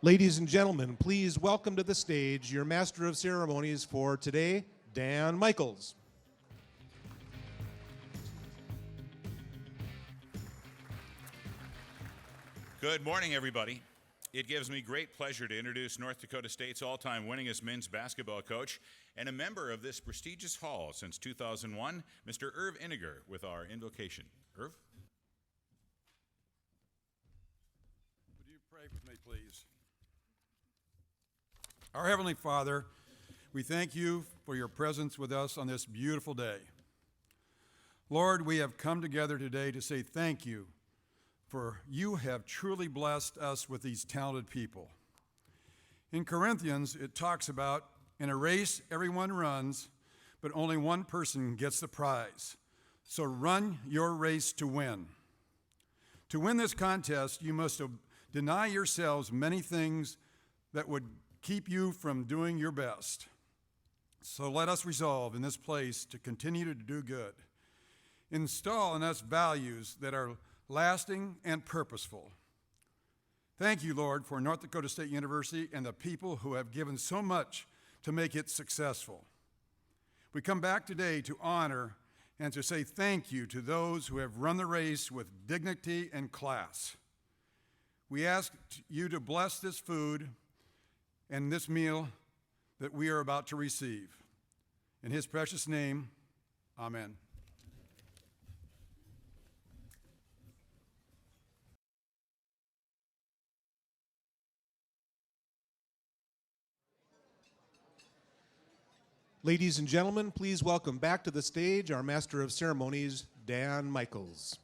Ladies and gentlemen, please welcome to the stage your Master of Ceremonies for today, Dan Michaels. Good morning, everybody. It gives me great pleasure to introduce North Dakota State's all-time winningest men's basketball coach and a member of this prestigious hall since 2001, Mr. Irv Iniger, with our invocation. Irv? Would you pray with me, please? Our Heavenly Father, we thank you for your presence with us on this beautiful day. Lord, we have come together today to say thank you, for you have truly blessed us with these talented people. In Corinthians, it talks about, in a race, everyone runs, but only one person gets the prize. So run your race to win. To win this contest, you must deny yourselves many things that would keep you from doing your best. So let us resolve in this place to continue to do good. Install in us values that are lasting and purposeful. Thank you, Lord, for North Dakota State University and the people who have given so much to make it successful. We come back today to honor and to say thank you to those who have run the race with dignity and class. We ask you to bless this food and this meal that we are about to receive. In his precious name, amen. Ladies and gentlemen, please welcome back to the stage our Master of Ceremonies, Dan Michaels.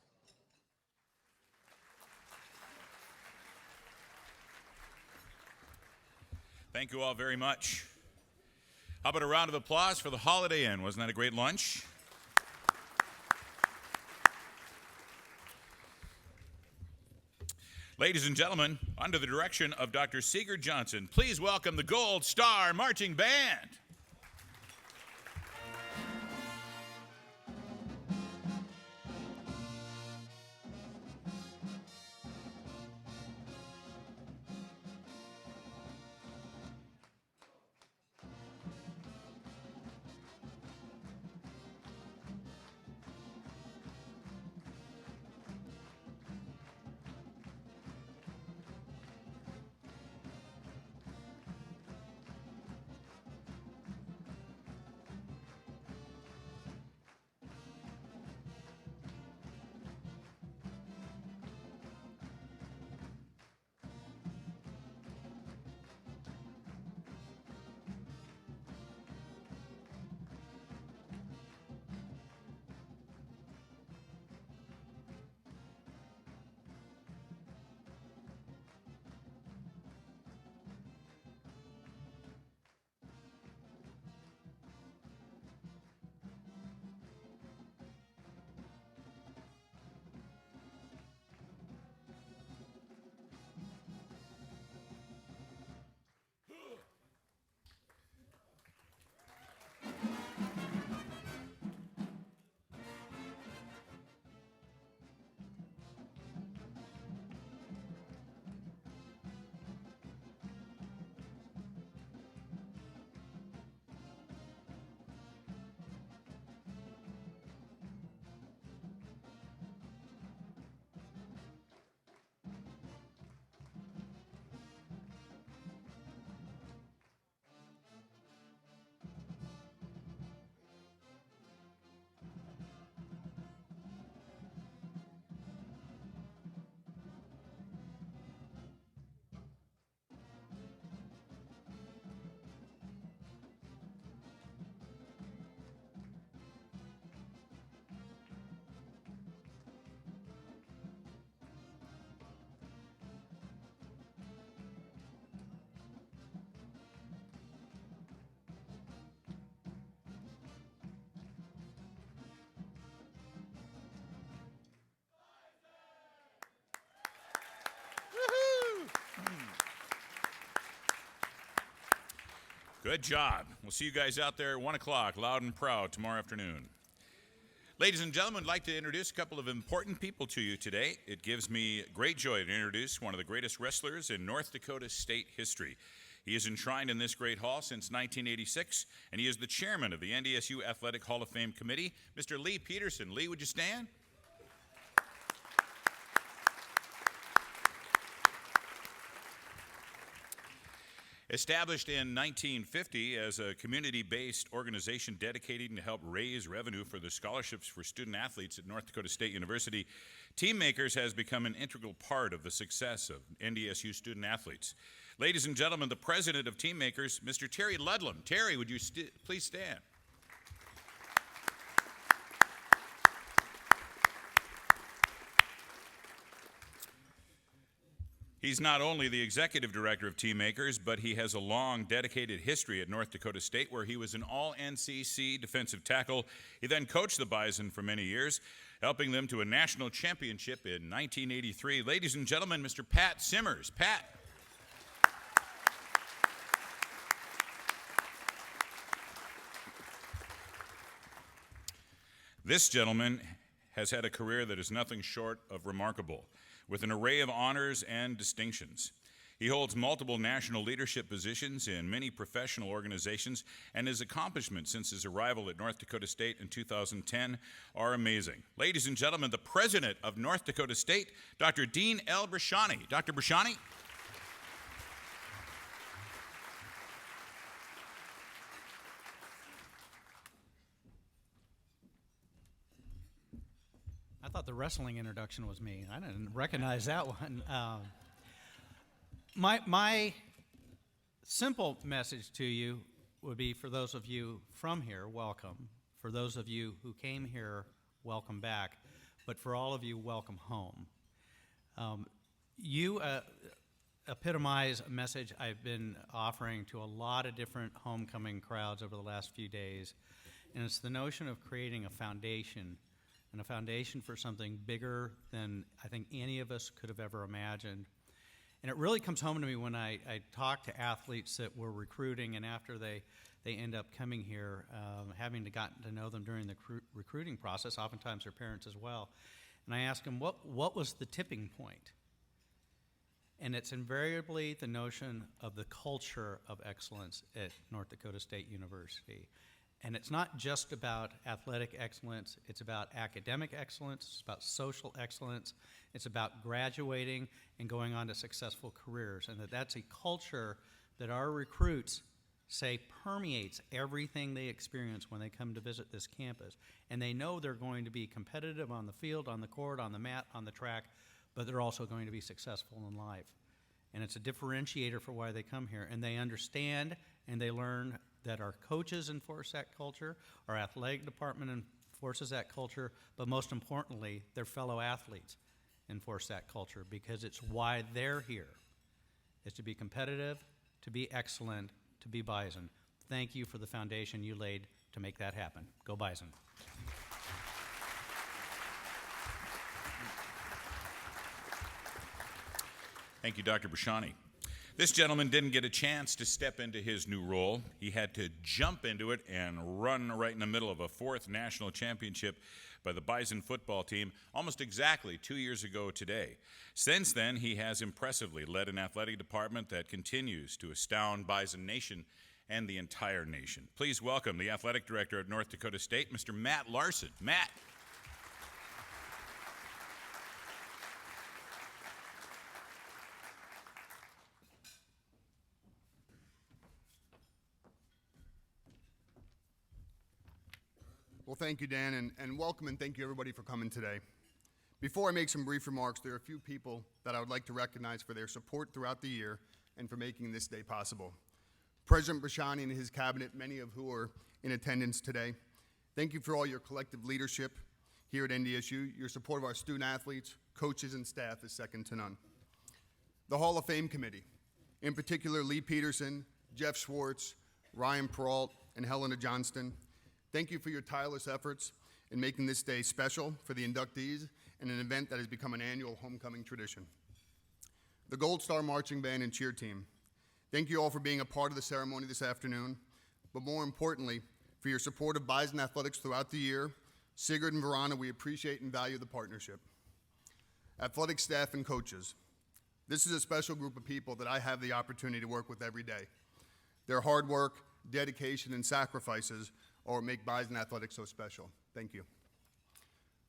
Thank you all very much. How about a round of applause for the Holiday Inn? Wasn't that a great lunch? Ladies and gentlemen, under the direction of Dr. Sigurd Johnson, please welcome the Gold Star Marching Band. Good job. We'll see you guys out there at 1 o'clock, loud and proud, tomorrow afternoon. Ladies and gentlemen, I'd like to introduce a couple of important people to you today. It gives me great joy to introduce one of the greatest wrestlers in North Dakota State history. He is enshrined in this great hall since 1986, and he is the chairman of the NDSU Athletic Hall of Fame Committee, Mr. Lee Peterson. Lee, would you stand? Established in 1950 as a community-based organization dedicated to help raise revenue for the scholarships for student athletes at North Dakota State University, Team Makers has become an integral part of the success of NDSU student athletes. Ladies and gentlemen, the president of Team Makers, Mr. Terry Ludlam. Terry, would you please stand? He's not only the executive director of Team Makers, but he has a long, dedicated history at North Dakota State where he was an all-NCC defensive tackle. He then coached the Bison for many years, helping them to a national championship in 1983. Ladies and gentlemen, Mr. Pat Simmers. Pat. This gentleman has had a career that is nothing short of remarkable, with an array of honors and distinctions. He holds multiple national leadership positions in many professional organizations, and his accomplishments since his arrival at North Dakota State in 2010 are amazing. Ladies and gentlemen, the president of North Dakota State, Dr. Dean L. Brashani. Dr. Brashani. I thought the wrestling introduction was me. I didn't recognize that one. My simple message to you would be, for those of you from here, welcome. For those of you who came here, welcome back. But for all of you, welcome home. You epitomize a message I've been offering to a lot of different homecoming crowds over the last few days, and it's the notion of creating a foundation, and a foundation for something bigger than I think any of us could have ever imagined. And it really comes home to me when I talk to athletes that we're recruiting, and after they end up coming here, having gotten to know them during the recruiting process, oftentimes their parents as well. And I ask them, what was the tipping point? And it's invariably the notion of the culture of excellence at North Dakota State University. And it's not just about athletic excellence, it's about academic excellence, it's about social excellence, it's about graduating and going on to successful careers. And that's a culture that our recruits say permeates everything they experience when they come to visit this campus. And they know they're going to be competitive on the field, on the court, on the mat, on the track, but they're also going to be successful in life. And it's a differentiator for why they come here. And they understand and they learn that our coaches enforce that culture, our athletic department enforces that culture, but most importantly, their fellow athletes enforce that culture, because it's why they're here, is to be competitive, to be excellent, to be Bison. Thank you for the foundation you laid to make that happen. Go Bison. Thank you, Dr. Brashani. This gentleman didn't get a chance to step into his new role. He had to jump into it and run right in the middle of a fourth national championship by the Bison football team almost exactly 2 years ago today. Since then, he has impressively led an athletic department that continues to astound Bison Nation and the entire nation. Please welcome the athletic director of North Dakota State, Mr. Matt Larson. Matt. Well, thank you, Dan, and welcome, and thank you, everybody, for coming today. Before I make some brief remarks, there are a few people that I would like to recognize for their support throughout the year and for making this day possible. President Brashani and his cabinet, many of who are in attendance today, thank you for all your collective leadership here at NDSU. Your support of our student athletes, coaches, and staff is second to none. The Hall of Fame Committee, in particular Lee Peterson, Jeff Schwartz, Ryan Peralt, and Helena Johnston, thank you for your tireless efforts in making this day special for the inductees and an event that has become an annual homecoming tradition. The Gold Star Marching Band and Cheer Team, thank you all for being a part of the ceremony this afternoon, but more importantly, for your support of Bison athletics throughout the year, Sigurd and Verona, we appreciate and value the partnership. Athletic staff and coaches. This is a special group of people that I have the opportunity to work with every day. Their hard work, dedication, and sacrifices are what make Bison Athletics so special. Thank you.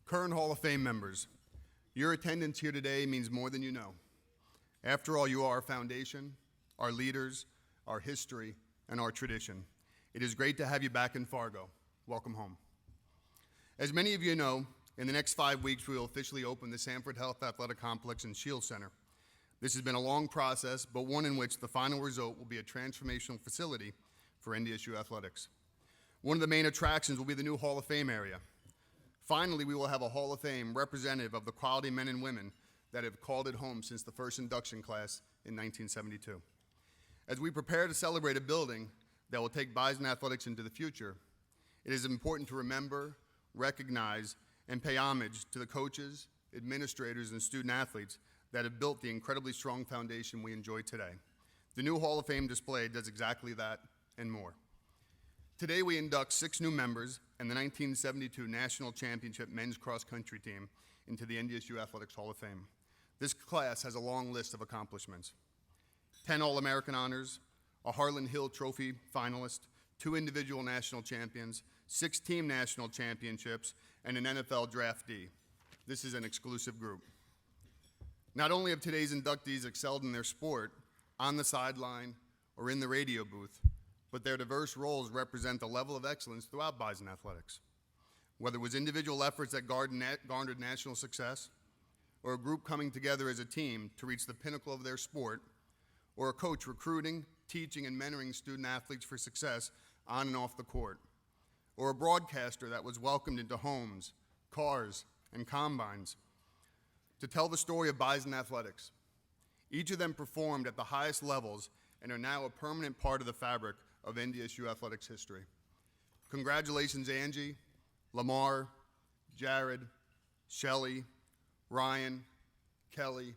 Current Hall of Fame members, your attendance here today means more than you know. After all, you are our foundation, our leaders, our history, and our tradition. It is great to have you back in Fargo. Welcome home. As many of you know, in the next 5 weeks, we will officially open the Sanford Health Athletic Complex and Shield Center. This has been a long process, but one in which the final result will be a transformational facility for NDSU athletics. One of the main attractions will be the new Hall of Fame area. Finally, we will have a Hall of Fame representative of the quality men and women that have called it home since the first induction class in 1972. As we prepare to celebrate a building that will take Bison athletics into the future, it is important to remember, recognize, and pay homage to the coaches, administrators, and student athletes that have built the incredibly strong foundation we enjoy today. The new Hall of Fame display does exactly that and more. Today we induct 6 new members and the 1972 National Championship Men's Cross Country Team into the NDSU Athletics Hall of Fame. This class has a long list of accomplishments. 10 All-American honors, a Harlan Hill Trophy finalist, 2 individual national champions, 6 team national championships, and an NFL draftee. This is an exclusive group. Not only have today's inductees excelled in their sport, on the sideline, or in the radio booth, but their diverse roles represent the level of excellence throughout Bison athletics. Whether it was individual efforts that garnered national success, or a group coming together as a team to reach the pinnacle of their sport, or a coach recruiting, teaching, and mentoring student athletes for success on and off the court, or a broadcaster that was welcomed into homes, cars, and combines to tell the story of Bison athletics. Each of them performed at the highest levels and are now a permanent part of the fabric of NDSU athletics history. Congratulations, Angie, Lamar, Jared, Shelly, Rhein, Kelly,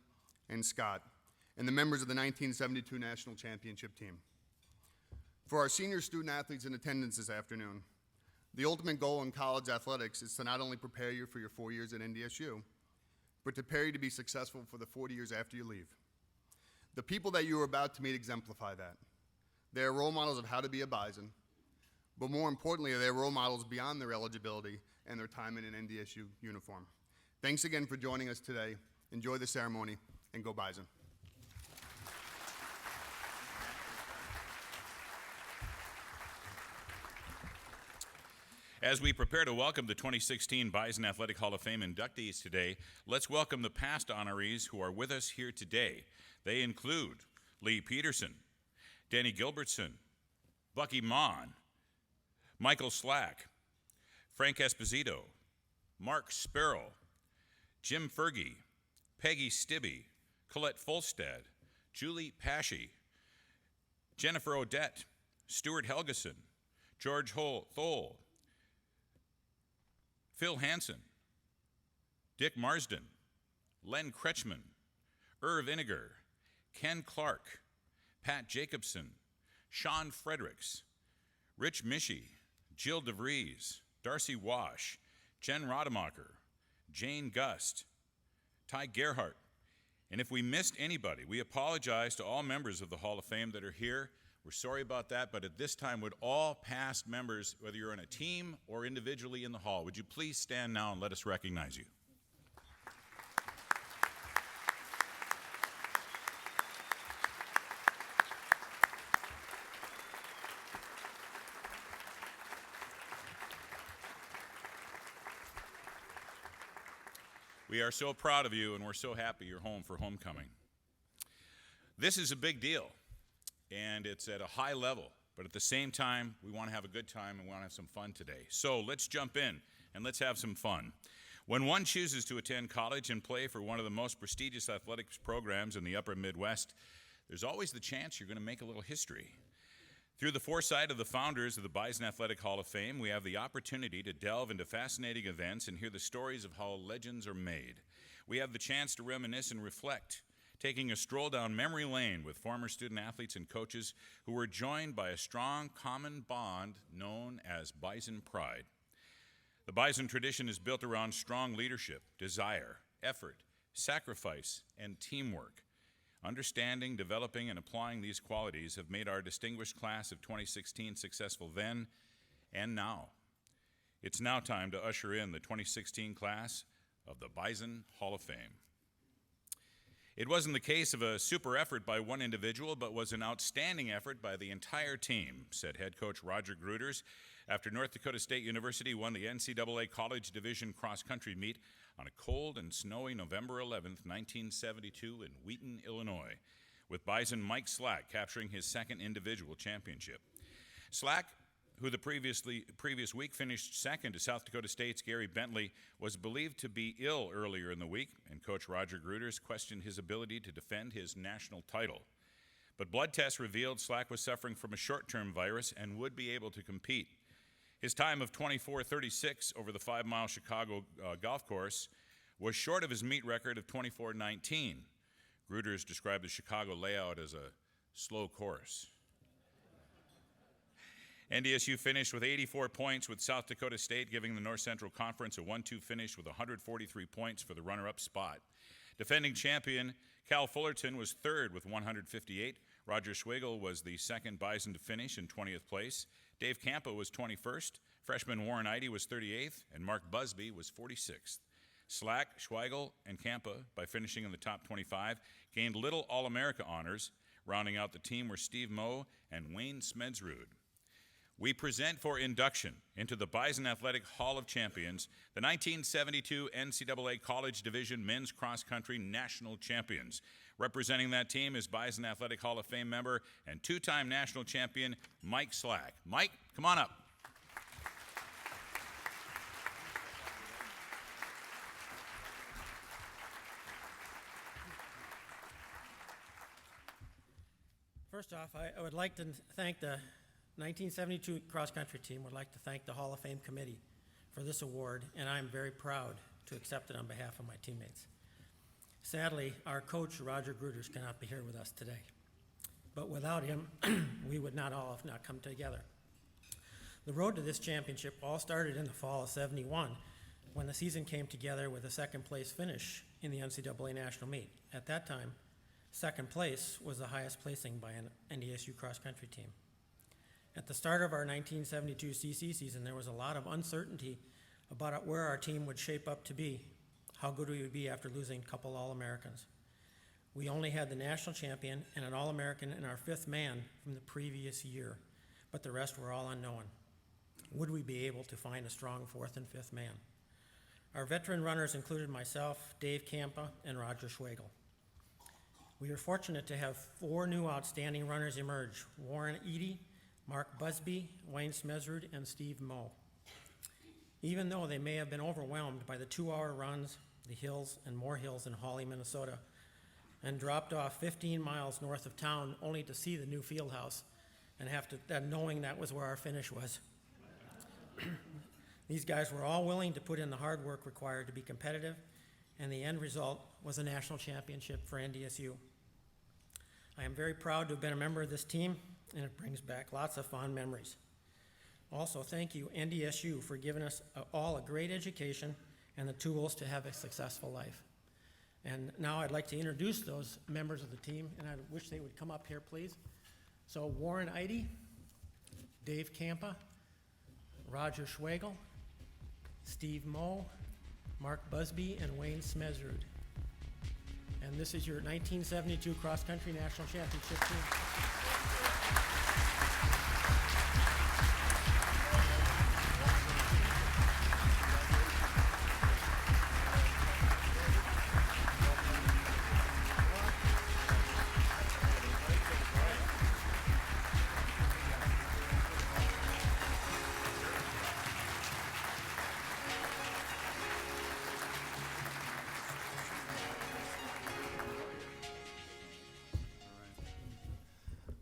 and Scott, and the members of the 1972 National Championship team. For our senior student athletes in attendance this afternoon, the ultimate goal in college athletics is to not only prepare you for your 4 years at NDSU, but to prepare you to be successful for the 40 years after you leave. The people that you are about to meet exemplify that. They are role models of how to be a Bison, but more importantly, they are role models beyond their eligibility and their time in an NDSU uniform. Thanks again for joining us today. Enjoy the ceremony, and go Bison. As we prepare to welcome the 2016 Bison Athletic Hall of Fame inductees today, let's welcome the past honorees who are with us here today. They include Lee Peterson, Danny Gilbertson, Bucky Mon, Michael Slack, Frank Esposito, Mark Sparrow, Jim Fergie, Peggy Stibbe, Colette Folstad, Julie Pashy, Jennifer Odette, Stuart Helgeson, George Thole, Phil Hansen, Dick Marsden, Len Kretschmann, Irv Iniger, Ken Clark, Pat Jacobson, Sean Fredericks, Rich Mischie, Jill DeVries, Darcy Wash, Jen Rademacher, Jane Gust, Ty Gerhardt. And if we missed anybody, we apologize to all members of the Hall of Fame that are here. We're sorry about that, but at this time, would all past members, whether you're on a team or individually in the hall, would you please stand now and let us recognize you? We are so proud of you, and we're so happy you're home for homecoming. This is a big deal, and it's at a high level, but at the same time, we want to have a good time and we want to have some fun today. So let's jump in and let's have some fun. When one chooses to attend college and play for one of the most prestigious athletics programs in the upper Midwest, there's always the chance you're going to make a little history. Through the foresight of the founders of the Bison Athletic Hall of Fame, we have the opportunity to delve into fascinating events and hear the stories of how legends are made. We have the chance to reminisce and reflect, taking a stroll down memory lane with former student athletes and coaches who were joined by a strong common bond known as Bison Pride. The Bison tradition is built around strong leadership, desire, effort, sacrifice, and teamwork. Understanding, developing, and applying these qualities have made our distinguished class of 2016 successful then and now. It's now time to usher in the 2016 class of the Bison Hall of Fame. It wasn't the case of a super effort by one individual, but was an outstanding effort by the entire team, said head coach Roger Rhein after North Dakota State University won the NCAA College Division cross-country meet on a cold and snowy November 11th, 1972 in Wheaton, Illinois, with Bison Mike Slack capturing his second individual championship. Slack, who the previous week finished second to South Dakota State's Gary Bentley, was believed to be ill earlier in the week, and Coach Roger Rhein questioned his ability to defend his national title. But blood tests revealed Slack was suffering from a short-term virus and would be able to compete. His time of 24:36 over the 5-mile Chicago golf course was short of his meet record of 24:19. Rhein described the Chicago layout as a slow course. NDSU finished with 84 points, with South Dakota State giving the North Central Conference a 1-2 finish with 143 points for the runner-up spot. Defending champion Cal Fullerton was third with 158. Roger Schwegel was the second Bison to finish in 20th place. Dave Campa was 21st. Freshman Warren Eide was 38th, and Mark Busby was 46th. Slack, Schwegel, and Campa, by finishing in the top 25, gained little All-America honors. Rounding out the team were Steve Moe and Wayne Smedzrud. We present for induction into the Bison Athletic Hall of Champions the 1972 NCAA College Division Men's Cross Country National Champions. Representing that team is Bison Athletic Hall of Fame member and two-time national champion Mike Slack. Mike, come on up. First off, I would like to thank the 1972 cross-country team. Would like to thank the Hall of Fame committee for this award, and I'm very proud to accept it on behalf of my teammates. Sadly, our coach, Roger Rhein, cannot be here with us today. But without him, we would not all have not come together. The road to this championship all started in the fall of '71, when the season came together with a second-place finish in the NCAA National Meet. At that time, second place was the highest placing by an NDSU cross-country team. At the start of our 1972 CC season, there was a lot of uncertainty about where our team would shape up to be, how good we would be after losing a couple All-Americans. We only had the national champion and an All-American and our fifth man from the previous year, but the rest were all unknown. Would we be able to find a strong fourth and fifth man? Our veteran runners included myself, Dave Campa, and Roger Schwegel. We were fortunate to have 4 new outstanding runners emerge: Warren Eide, Mark Busby, Wayne Smedzrud, and Steve Moe. Even though they may have been overwhelmed by the 2-hour runs, the hills, and more hills in Hawley, Minnesota, and dropped off 15 miles north of town only to see the new field house and knowing that was where our finish was. These guys were all willing to put in the hard work required to be competitive, and the end result was a national championship for NDSU. I am very proud to have been a member of this team, and it brings back lots of fond memories. Also, thank you, NDSU, for giving us all a great education and the tools to have a successful life. And now I'd like to introduce those members of the team, and I wish they would come up here, please. So Warren Eide, Dave Campa, Roger Schwegel, Steve Moe, Mark Busby, and Wayne Smedzrud. And this is your 1972 cross-country national championship team.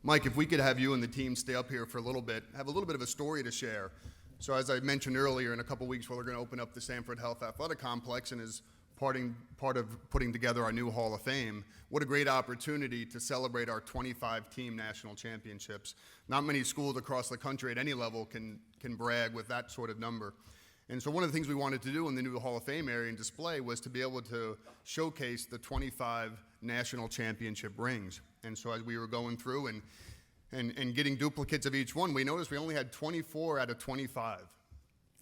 Mike, if we could have you and the team stay up here for a little bit, have a little bit of a story to share. So as I mentioned earlier, in a couple weeks, we're going to open up the Sanford Health Athletic Complex, and as part of putting together our new Hall of Fame, what a great opportunity to celebrate our 25-team national championships. Not many schools across the country at any level can brag with that sort of number. And so one of the things we wanted to do in the new Hall of Fame area and display was to be able to showcase the 25 national championship rings. And so as we were going through and getting duplicates of each one, we noticed we only had 24 out of 25.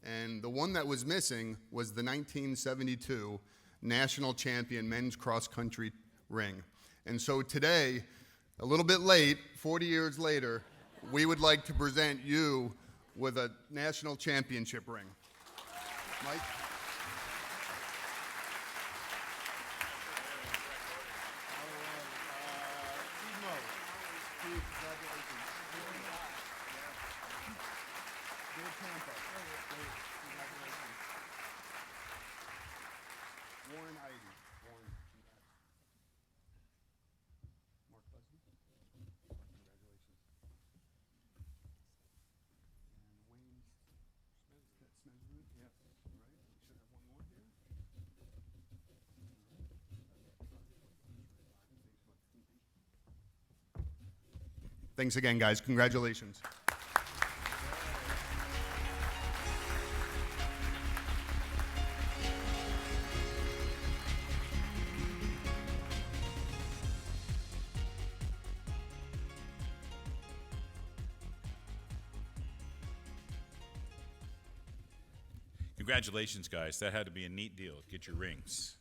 And the one that was missing was the 1972 national champion men's cross country ring. And so today, a little bit late, 40 years later, we would like to present you with a national championship ring. Mike? Thanks again, guys. Congratulations. Congratulations, guys. That had to be a neat deal. Get your rings.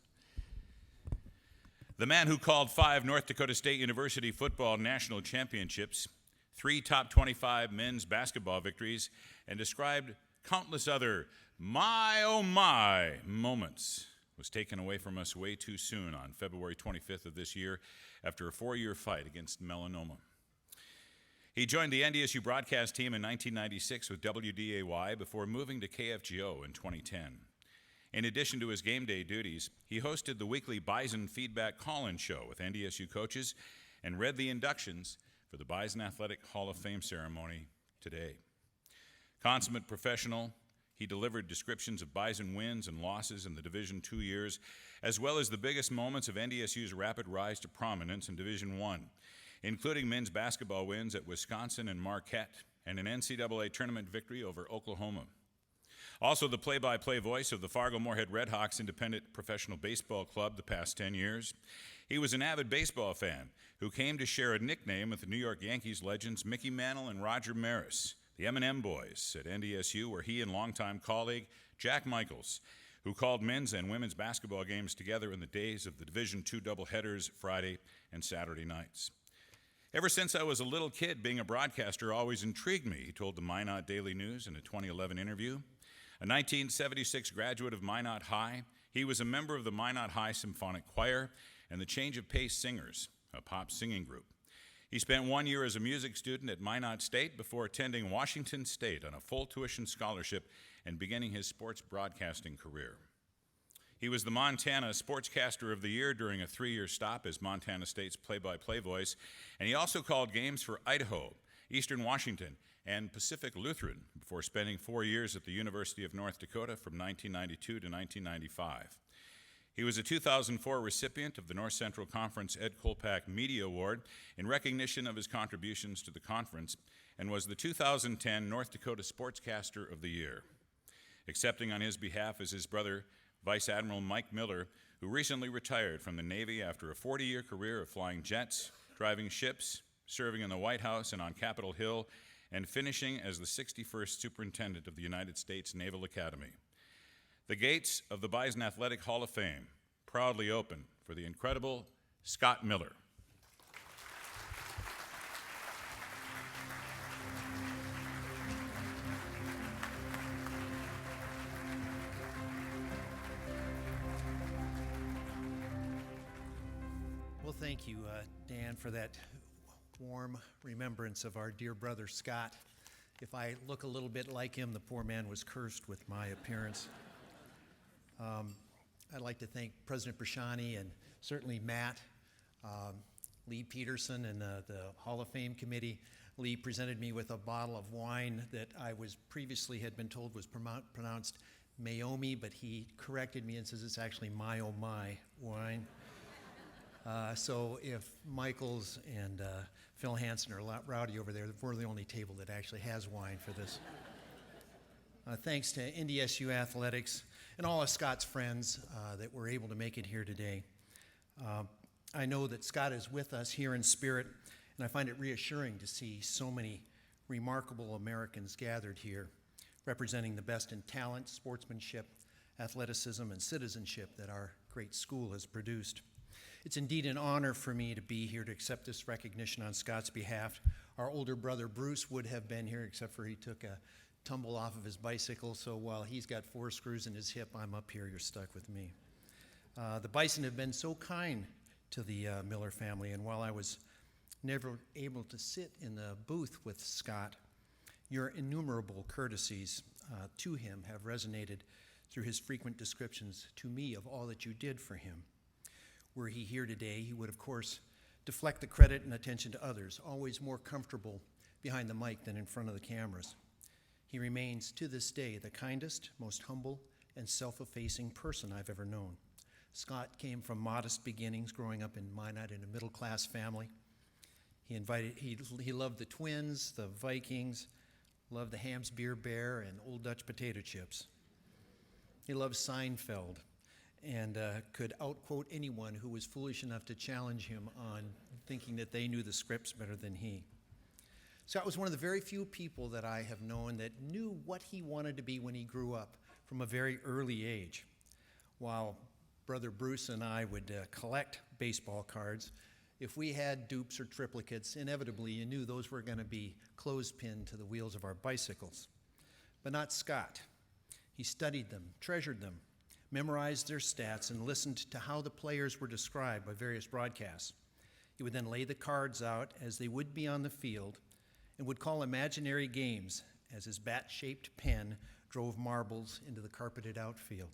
The man who called 5 North Dakota State University football national championships, 3 top 25 men's basketball victories, and described countless other my oh my moments, was taken away from us way too soon on February 25th of this year after a 4-year fight against melanoma. He joined the NDSU broadcast team in 1996 with WDAY before moving to KFGO in 2010. In addition to his game day duties, he hosted the weekly Bison feedback call-in show with NDSU coaches and read the inductions for the Bison Athletic Hall of Fame ceremony today. Consummate professional, he delivered descriptions of Bison wins and losses in the Division II years, as well as the biggest moments of NDSU's rapid rise to prominence in Division I, including men's basketball wins at Wisconsin and Marquette, and an NCAA tournament victory over Oklahoma. Also the play-by-play voice of the Fargo-Moorhead Redhawks Independent Professional Baseball Club the past 10 years. He was an avid baseball fan who came to share a nickname with the New York Yankees legends Mickey Mantle and Roger Maris, the M&M Boys at NDSU, where he and longtime colleague Jack Michaels, who called men's and women's basketball games together in the days of the Division II doubleheaders Friday and Saturday nights. Ever since I was a little kid, being a broadcaster always intrigued me, he told the Minot Daily News in a 2011 interview. A 1976 graduate of Minot High, he was a member of the Minot High Symphonic Choir and the Change of Pace Singers, a pop singing group. He spent 1 year as a music student at Minot State before attending Washington State on a full tuition scholarship and beginning his sports broadcasting career. He was the Montana Sportscaster of the Year during a 3-year stop as Montana State's play-by-play voice, and he also called games for Idaho, Eastern Washington, and Pacific Lutheran before spending 4 years at the University of North Dakota from 1992 to 1995. He was a 2004 recipient of the North Central Conference Ed Kolpak Media Award in recognition of his contributions to the conference and was the 2010 North Dakota Sportscaster of the Year. Accepting on his behalf is his brother, Vice Admiral Mike Miller, who recently retired from the Navy after a 40-year career of flying jets, driving ships, serving in the White House and on Capitol Hill, and finishing as the 61st Superintendent of the United States Naval Academy. The gates of the Bison Athletic Hall of Fame proudly open for the incredible Scott Miller. Well, thank you, Dan, for that warm remembrance of our dear brother Scott. If I look a little bit like him, the poor man was cursed with my appearance. I'd like to thank President Brashani and certainly Matt, Lee Peterson, and the Hall of Fame Committee. Lee presented me with a bottle of wine that I was previously had been told was pronounced Mayomi, but he corrected me and says it's actually My Oh My wine. So if Michaels and Phil Hansen are a lot rowdy over there, we're the only table that actually has wine for this. Thanks to NDSU Athletics and all of Scott's friends that were able to make it here today. I know that Scott is with us here in spirit, and I find it reassuring to see so many remarkable Americans gathered here, representing the best in talent, sportsmanship, athleticism, and citizenship that our great school has produced. It's indeed an honor for me to be here to accept this recognition on Scott's behalf. Our older brother Bruce would have been here, except for he took a tumble off of his bicycle, so while he's got 4 screws in his hip, I'm up here, you're stuck with me. The Bison have been so kind to the Miller family, and while I was never able to sit in the booth with Scott, your innumerable courtesies to him have resonated through his frequent descriptions to me of all that you did for him. Were he here today, he would, of course, deflect the credit and attention to others, always more comfortable behind the mic than in front of the cameras. He remains, to this day, the kindest, most humble, and self-effacing person I've ever known. Scott came from modest beginnings, growing up in Minot in a middle-class family. He loved the Twins, the Vikings, loved the Ham's Beer Bear, and Old Dutch potato chips. He loved Seinfeld and could outquote anyone who was foolish enough to challenge him on thinking that they knew the scripts better than he. Scott was one of the very few people that I have known that knew what he wanted to be when he grew up from a very early age. While Brother Bruce and I would collect baseball cards, if we had dupes or triplicates, inevitably you knew those were going to be clothespin to the wheels of our bicycles. But not Scott. He studied them, treasured them, memorized their stats, and listened to how the players were described by various broadcasts. He would then lay the cards out as they would be on the field and would call imaginary games as his bat-shaped pen drove marbles into the carpeted outfield.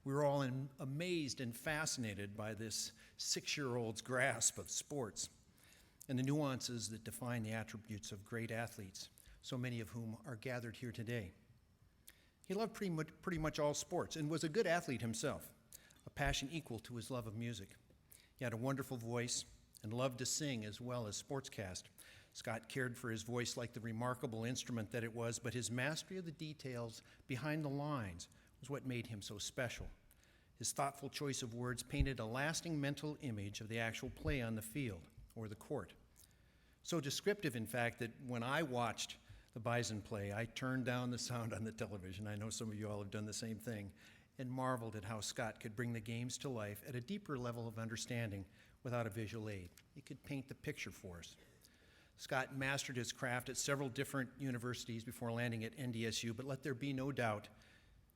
We were all amazed and fascinated by this 6-year-old's grasp of sports and the nuances that define the attributes of great athletes, so many of whom are gathered here today. He loved pretty much all sports and was a good athlete himself, a passion equal to his love of music. He had a wonderful voice and loved to sing as well as sportscast. Scott cared for his voice like the remarkable instrument that it was, but his mastery of the details behind the lines was what made him so special. His thoughtful choice of words painted a lasting mental image of the actual play on the field or the court. So descriptive, in fact, that when I watched the Bison play, I turned down the sound on the television. I know some of you all have done the same thing, and marveled at how Scott could bring the games to life at a deeper level of understanding without a visual aid. He could paint the picture for us. Scott mastered his craft at several different universities before landing at NDSU, but let there be no doubt,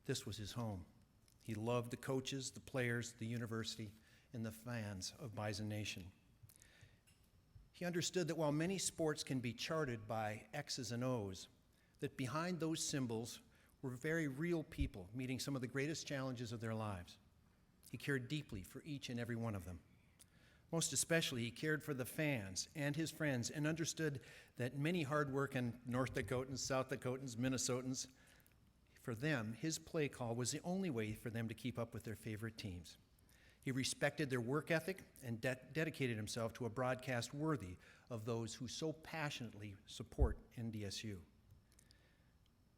this was his home. He loved the coaches, the players, the university, and the fans of Bison Nation. He understood that while many sports can be charted by X's and O's, that behind those symbols were very real people meeting some of the greatest challenges of their lives. He cared deeply for each and every one of them. Most especially, he cared for the fans and his friends and understood that many hard-working North Dakotans, South Dakotans, Minnesotans, for them, his play call was the only way for them to keep up with their favorite teams. He respected their work ethic and dedicated himself to a broadcast worthy of those who so passionately support NDSU.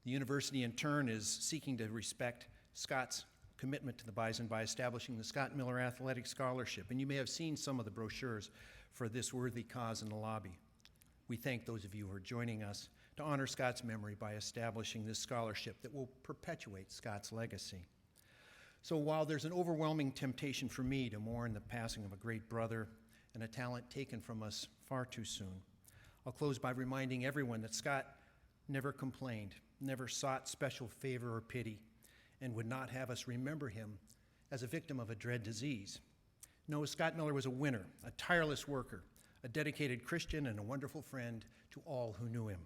The university, in turn, is seeking to respect Scott's commitment to the Bison by establishing the Scott Miller Athletic Scholarship, and you may have seen some of the brochures for this worthy cause in the lobby. We thank those of you who are joining us to honor Scott's memory by establishing this scholarship that will perpetuate Scott's legacy. So while there's an overwhelming temptation for me to mourn the passing of a great brother and a talent taken from us far too soon, I'll close by reminding everyone that Scott never complained, never sought special favor or pity, and would not have us remember him as a victim of a dread disease. No, Scott Miller was a winner, a tireless worker, a dedicated Christian, and a wonderful friend to all who knew him.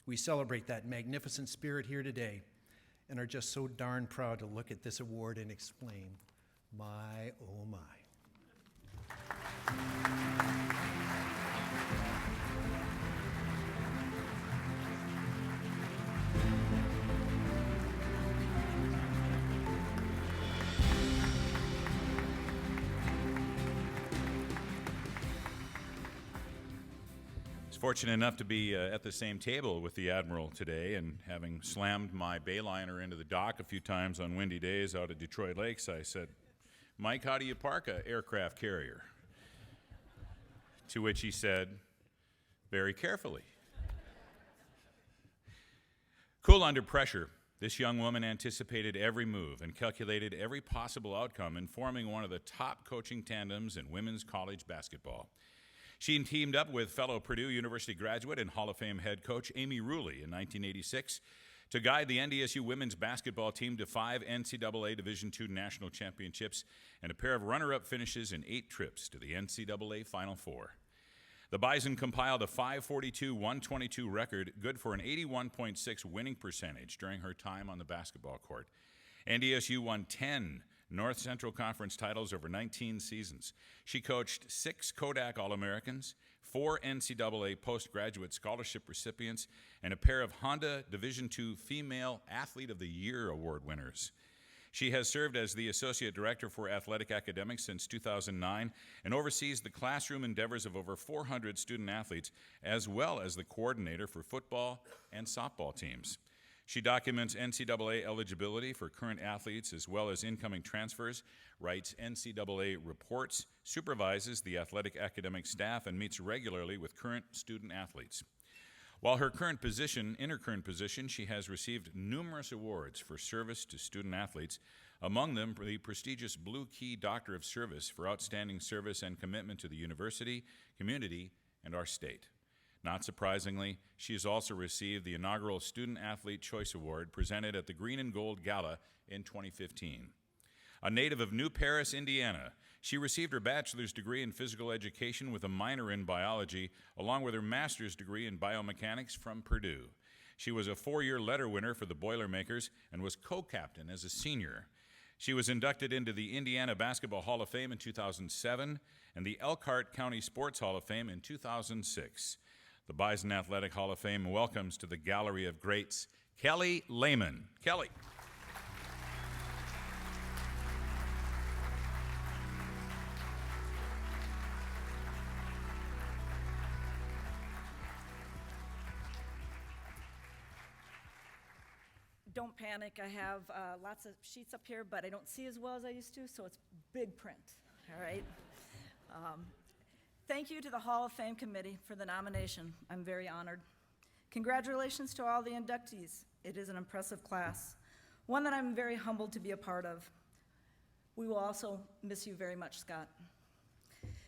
We celebrate that magnificent spirit here today and are just so darn proud to look at this award and exclaim, my, oh my. fortunate enough to be at the same table with the Admiral today, and having slammed my Bayliner into the dock a few times on windy days out at Detroit Lakes, I said, "Mike, how do you park an aircraft carrier?" To which he said, "Very carefully." Cool under pressure, this young woman anticipated every move and calculated every possible outcome in forming one of the top coaching tandems in women's college basketball. She teamed up with fellow Purdue University graduate and Hall of Fame head coach Amy Ruley in 1986 to guide the NDSU women's basketball team to 5 NCAA Division II national championships and a pair of runner-up finishes in 8 trips to the NCAA Final Four. The Bison compiled a 542-122 record, good for an 81.6 winning percentage during her time on the basketball court. NDSU won 10 North Central Conference titles over 19 seasons. She coached 6 Kodak All-Americans, 4 NCAA postgraduate scholarship recipients, and a pair of Honda Division II Female Athlete of the Year award winners. She has served as the Associate Director for Athletic Academics since 2009 and oversees the classroom endeavors of over 400 student athletes, as well as the coordinator for football and softball teams. She documents NCAA eligibility for current athletes as well as incoming transfers, writes NCAA reports, supervises the athletic academic staff, and meets regularly with current student athletes. While in her current position, she has received numerous awards for service to student athletes, among them the prestigious Blue Key Doctor of Service for outstanding service and commitment to the university, community, and our state. Not surprisingly, she has also received the inaugural Student Athlete Choice Award presented at the Green and Gold Gala in 2015. A native of New Paris, Indiana, she received her bachelor's degree in physical education with a minor in biology, along with her master's degree in biomechanics from Purdue. She was a 4-year letter winner for the Boilermakers and was co-captain as a senior. She was inducted into the Indiana Basketball Hall of Fame in 2007 and the Elkhart County Sports Hall of Fame in 2006. The Bison Athletic Hall of Fame welcomes to the Gallery of Greats, Kelli Layman. Kelli. Don't panic, I have lots of sheets up here, but I don't see as well as I used to, so it's big print, all right? Thank you to the Hall of Fame Committee for the nomination. I'm very honored. Congratulations to all the inductees. It is an impressive class, one that I'm very humbled to be a part of. We will also miss you very much, Scott.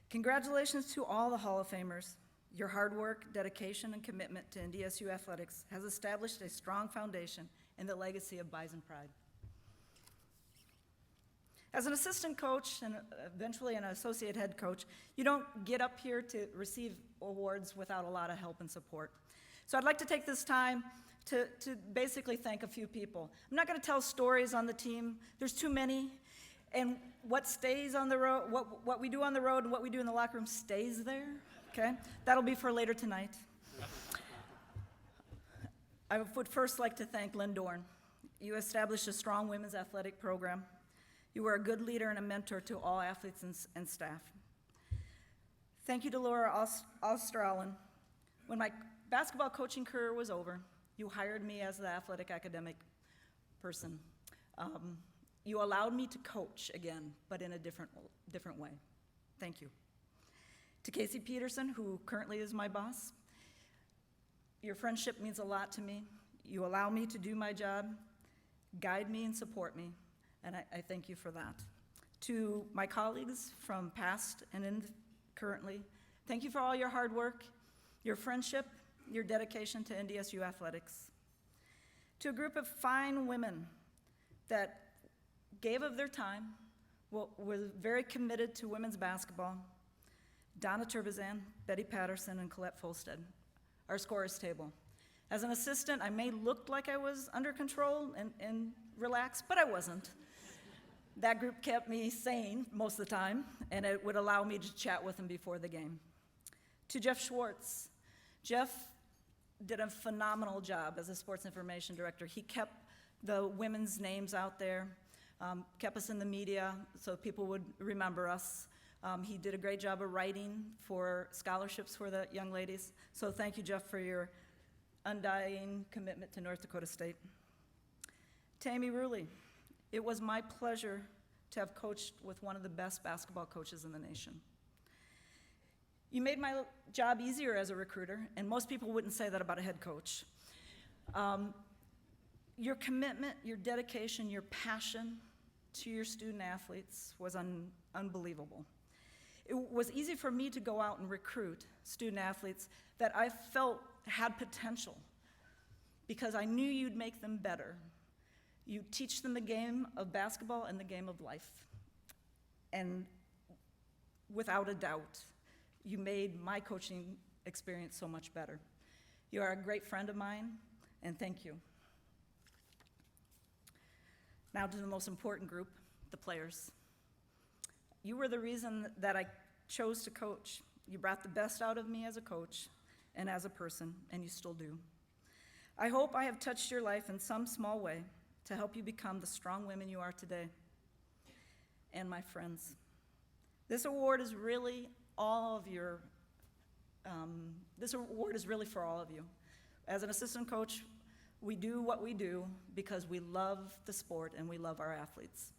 Congratulations to all the Hall of Famers. Your hard work, dedication, and commitment to NDSU athletics has established a strong foundation in the legacy of Bison pride. As an assistant coach and eventually an associate head coach, you don't get up here to receive awards without a lot of help and support. So I'd like to take this time to basically thank a few people. I'm not going to tell stories on the team. There's too many. And what stays on the road, what we do on the road and what we do in the locker room stays there, okay? That'll be for later tonight. I would first like to thank Lynn Dorn. You established a strong women's athletic program. You were a good leader and a mentor to all athletes and staff. Thank you to Laura Australin. When my basketball coaching career was over, you hired me as the athletic academic person. You allowed me to coach again, but in a different way. Thank you. To Casey Peterson, who currently is my boss, your friendship means a lot to me. You allow me to do my job, guide me and support me, and I thank you for that. To my colleagues from past and currently, thank you for all your hard work, your friendship, your dedication to NDSU athletics. To a group of fine women that gave of their time, were very committed to women's basketball, Donna Turbizan, Betty Patterson, and Colette Folstead, our scorers table. As an assistant, I may look like I was under control and relaxed, but I wasn't. That group kept me sane most of the time, and it would allow me to chat with them before the game. To Jeff Schwartz. Jeff did a phenomenal job as a sports information director. He kept the women's names out there, kept us in the media so people would remember us. He did a great job of writing for scholarships for the young ladies. So thank you, Jeff, for your undying commitment to North Dakota State. Tammy Ruley, it was my pleasure to have coached with one of the best basketball coaches in the nation. You made my job easier as a recruiter, and most people wouldn't say that about a head coach. Your commitment, your dedication, your passion to your student athletes was unbelievable. It was easy for me to go out and recruit student athletes that I felt had potential because I knew you'd make them better. You teach them the game of basketball and the game of life. And without a doubt, you made my coaching experience so much better. You are a great friend of mine, and thank you. Now to the most important group, the players. You were the reason that I chose to coach. You brought the best out of me as a coach and as a person, and you still do. I hope I have touched your life in some small way to help you become the strong women you are today. And my friends, this award is really all of your, this award is really for all of you. As an assistant coach, we do what we do because we love the sport and we love our athletes.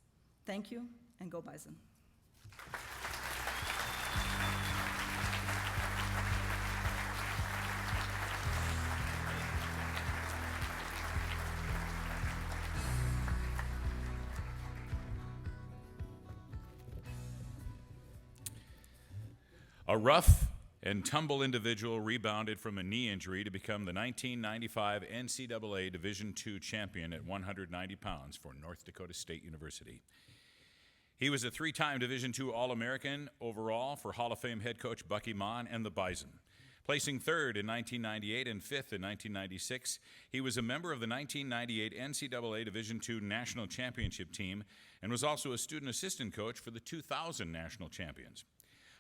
Thank you, and go Bison. A rough and tumble individual rebounded from a knee injury to become the 1995 NCAA Division II champion at 190 pounds for North Dakota State University. He was a three-time Division II All-American overall for Hall of Fame head coach Bucky Maher and the Bison. Placing third in 1998 and fifth in 1996, he was a member of the 1998 NCAA Division II National Championship team and was also a student assistant coach for the 2000 National Champions.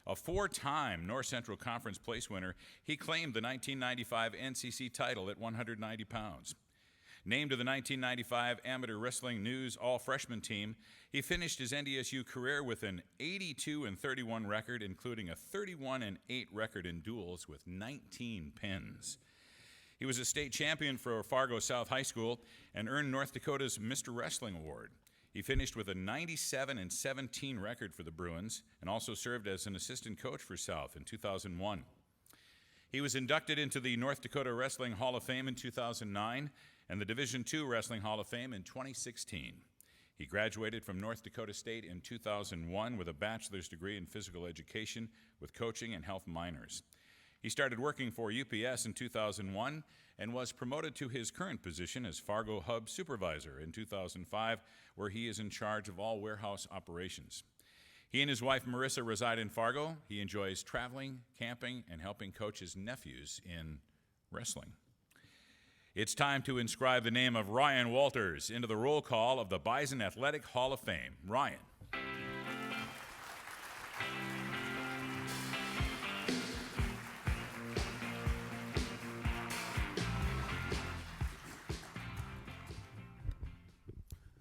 A four-time North Central Conference place winner, he claimed the 1995 NCC title at 190 pounds. Named to the 1995 Amateur Wrestling News All-Freshman team, he finished his NDSU career with an 82-31 record, including a 31-8 record in duels with 19 pins. He was a state champion for Fargo South High School and earned North Dakota's Mr. Wrestling Award. He finished with a 97-17 record for the Bruins and also served as an assistant coach for South in 2001. He was inducted into the North Dakota Wrestling Hall of Fame in 2009 and the Division II Wrestling Hall of Fame in 2016. He graduated from North Dakota State in 2001 with a bachelor's degree in physical education with coaching and health minors. He started working for UPS in 2001 and was promoted to his current position as Fargo Hub Supervisor in 2005, where he is in charge of all warehouse operations. He and his wife Marissa reside in Fargo. He enjoys traveling, camping, and helping coach his nephews in wrestling. It's time to inscribe the name of Ryan Wolters into the roll call of the Bison Athletic Hall of Fame. Ryan.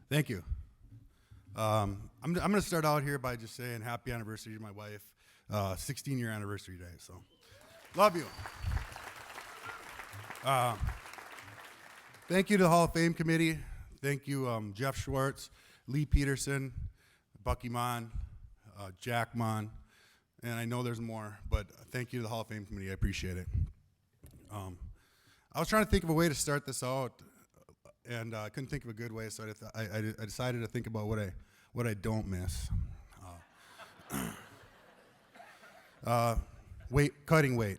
Thank you. I'm going to start out here by just saying happy anniversary to my wife, 16-year anniversary day. So, love you. Thank you to the Hall of Fame committee. Thank you, Jeff Schwartz, Lee Peterson, Bucky Maher, Jack Maher, and I know there's more, but thank you to the Hall of Fame committee. I appreciate it. I was trying to think of a way to start this out, and I couldn't think of a good way, so I decided to think about what I don't miss. Cutting weight.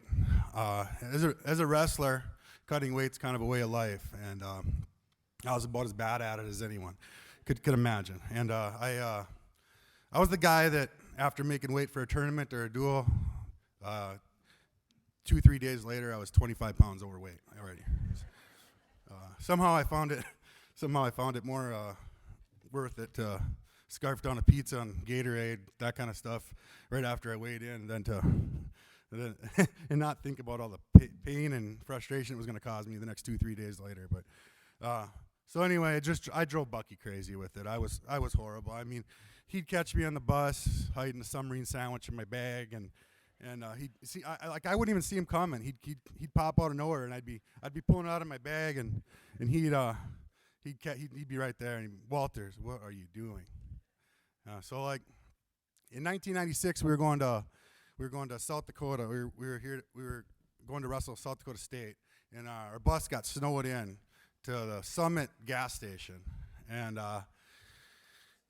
As a wrestler, cutting weight's kind of a way of life, and I was about as bad at it as anyone could imagine. And I was the guy that after making weight for a tournament or a duel, 2-3 days later, I was 25 pounds overweight already. Somehow I found it more worth it to scarf down a pizza and Gatorade, that kind of stuff, right after I weighed in, and not think about all the pain and frustration it was going to cause me the next 2-3 days later. But so anyway, I drove Bucky crazy with it. I was horrible. I mean, he'd catch me on the bus, hiding a submarine sandwich in my bag, and he'd see, I wouldn't even see him coming. He'd pop out of nowhere, and I'd be pulling it out of my bag, and he'd be right there, and Wolters, what are you doing? So like in 1996, we were going to South Dakota. We were going to wrestle South Dakota State, and our bus got snowed in to the Summit gas station, and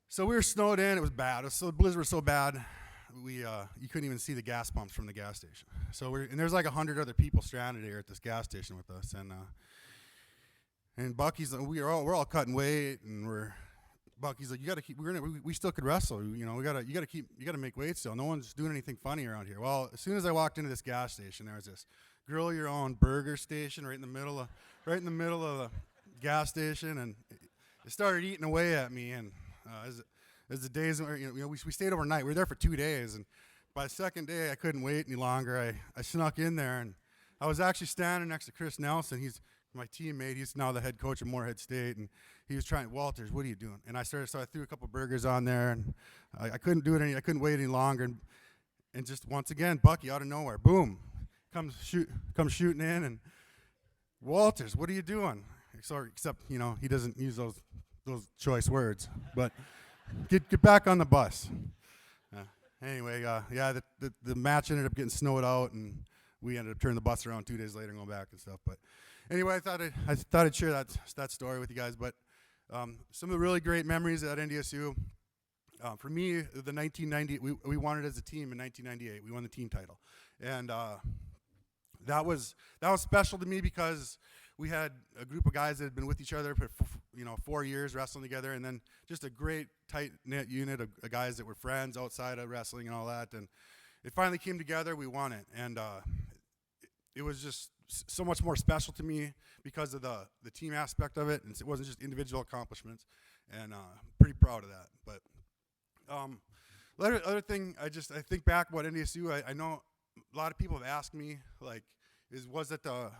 so we were snowed in. It was bad. The blizzard was so bad, you couldn't even see the gas pumps from the gas station. So and there's like 100 other people stranded here at this gas station with us, and Bucky's, we're all cutting weight, and Bucky's like, you got to keep. We still could wrestle. You got to make weight still. No one's doing anything funny around here. Well, as soon as I walked into this gas station, there was this grill your own burger station right in the middle of the gas station, and it started eating away at me. And as the days, we stayed overnight. We were there for 2 days, and by the second day, I couldn't wait any longer. I snuck in there, and I was actually standing next to Chris Nelson. He's my teammate. He's now the head coach of Moorhead State, and he was trying, Wolters, what are you doing? And so I threw a couple burgers on there, and I couldn't do it I couldn't wait any longer, and just once again, Bucky out of nowhere, boom, comes shooting in, and Wolters, what are you doing? Sorry, except he doesn't use those choice words, but get back on the bus. Anyway, the match ended up getting snowed out, and we ended up turning the bus around 2 days later and going back and stuff. But anyway, I thought I'd share that story with you guys. But some of the really great memories at NDSU. For me, the 1990 we won it as a team in 1998. We won the team title, and that was special to me because we had a group of guys that had been with each other for 4 years wrestling together, and then just a great tight-knit unit of guys that were friends outside of wrestling and all that. And it finally came together. We won it, and it was just so much more special to me because of the team aspect of it, and it wasn't just individual accomplishments. And pretty proud of that. But other thing, I think back about NDSU. I know a lot of people have asked me, like, was it the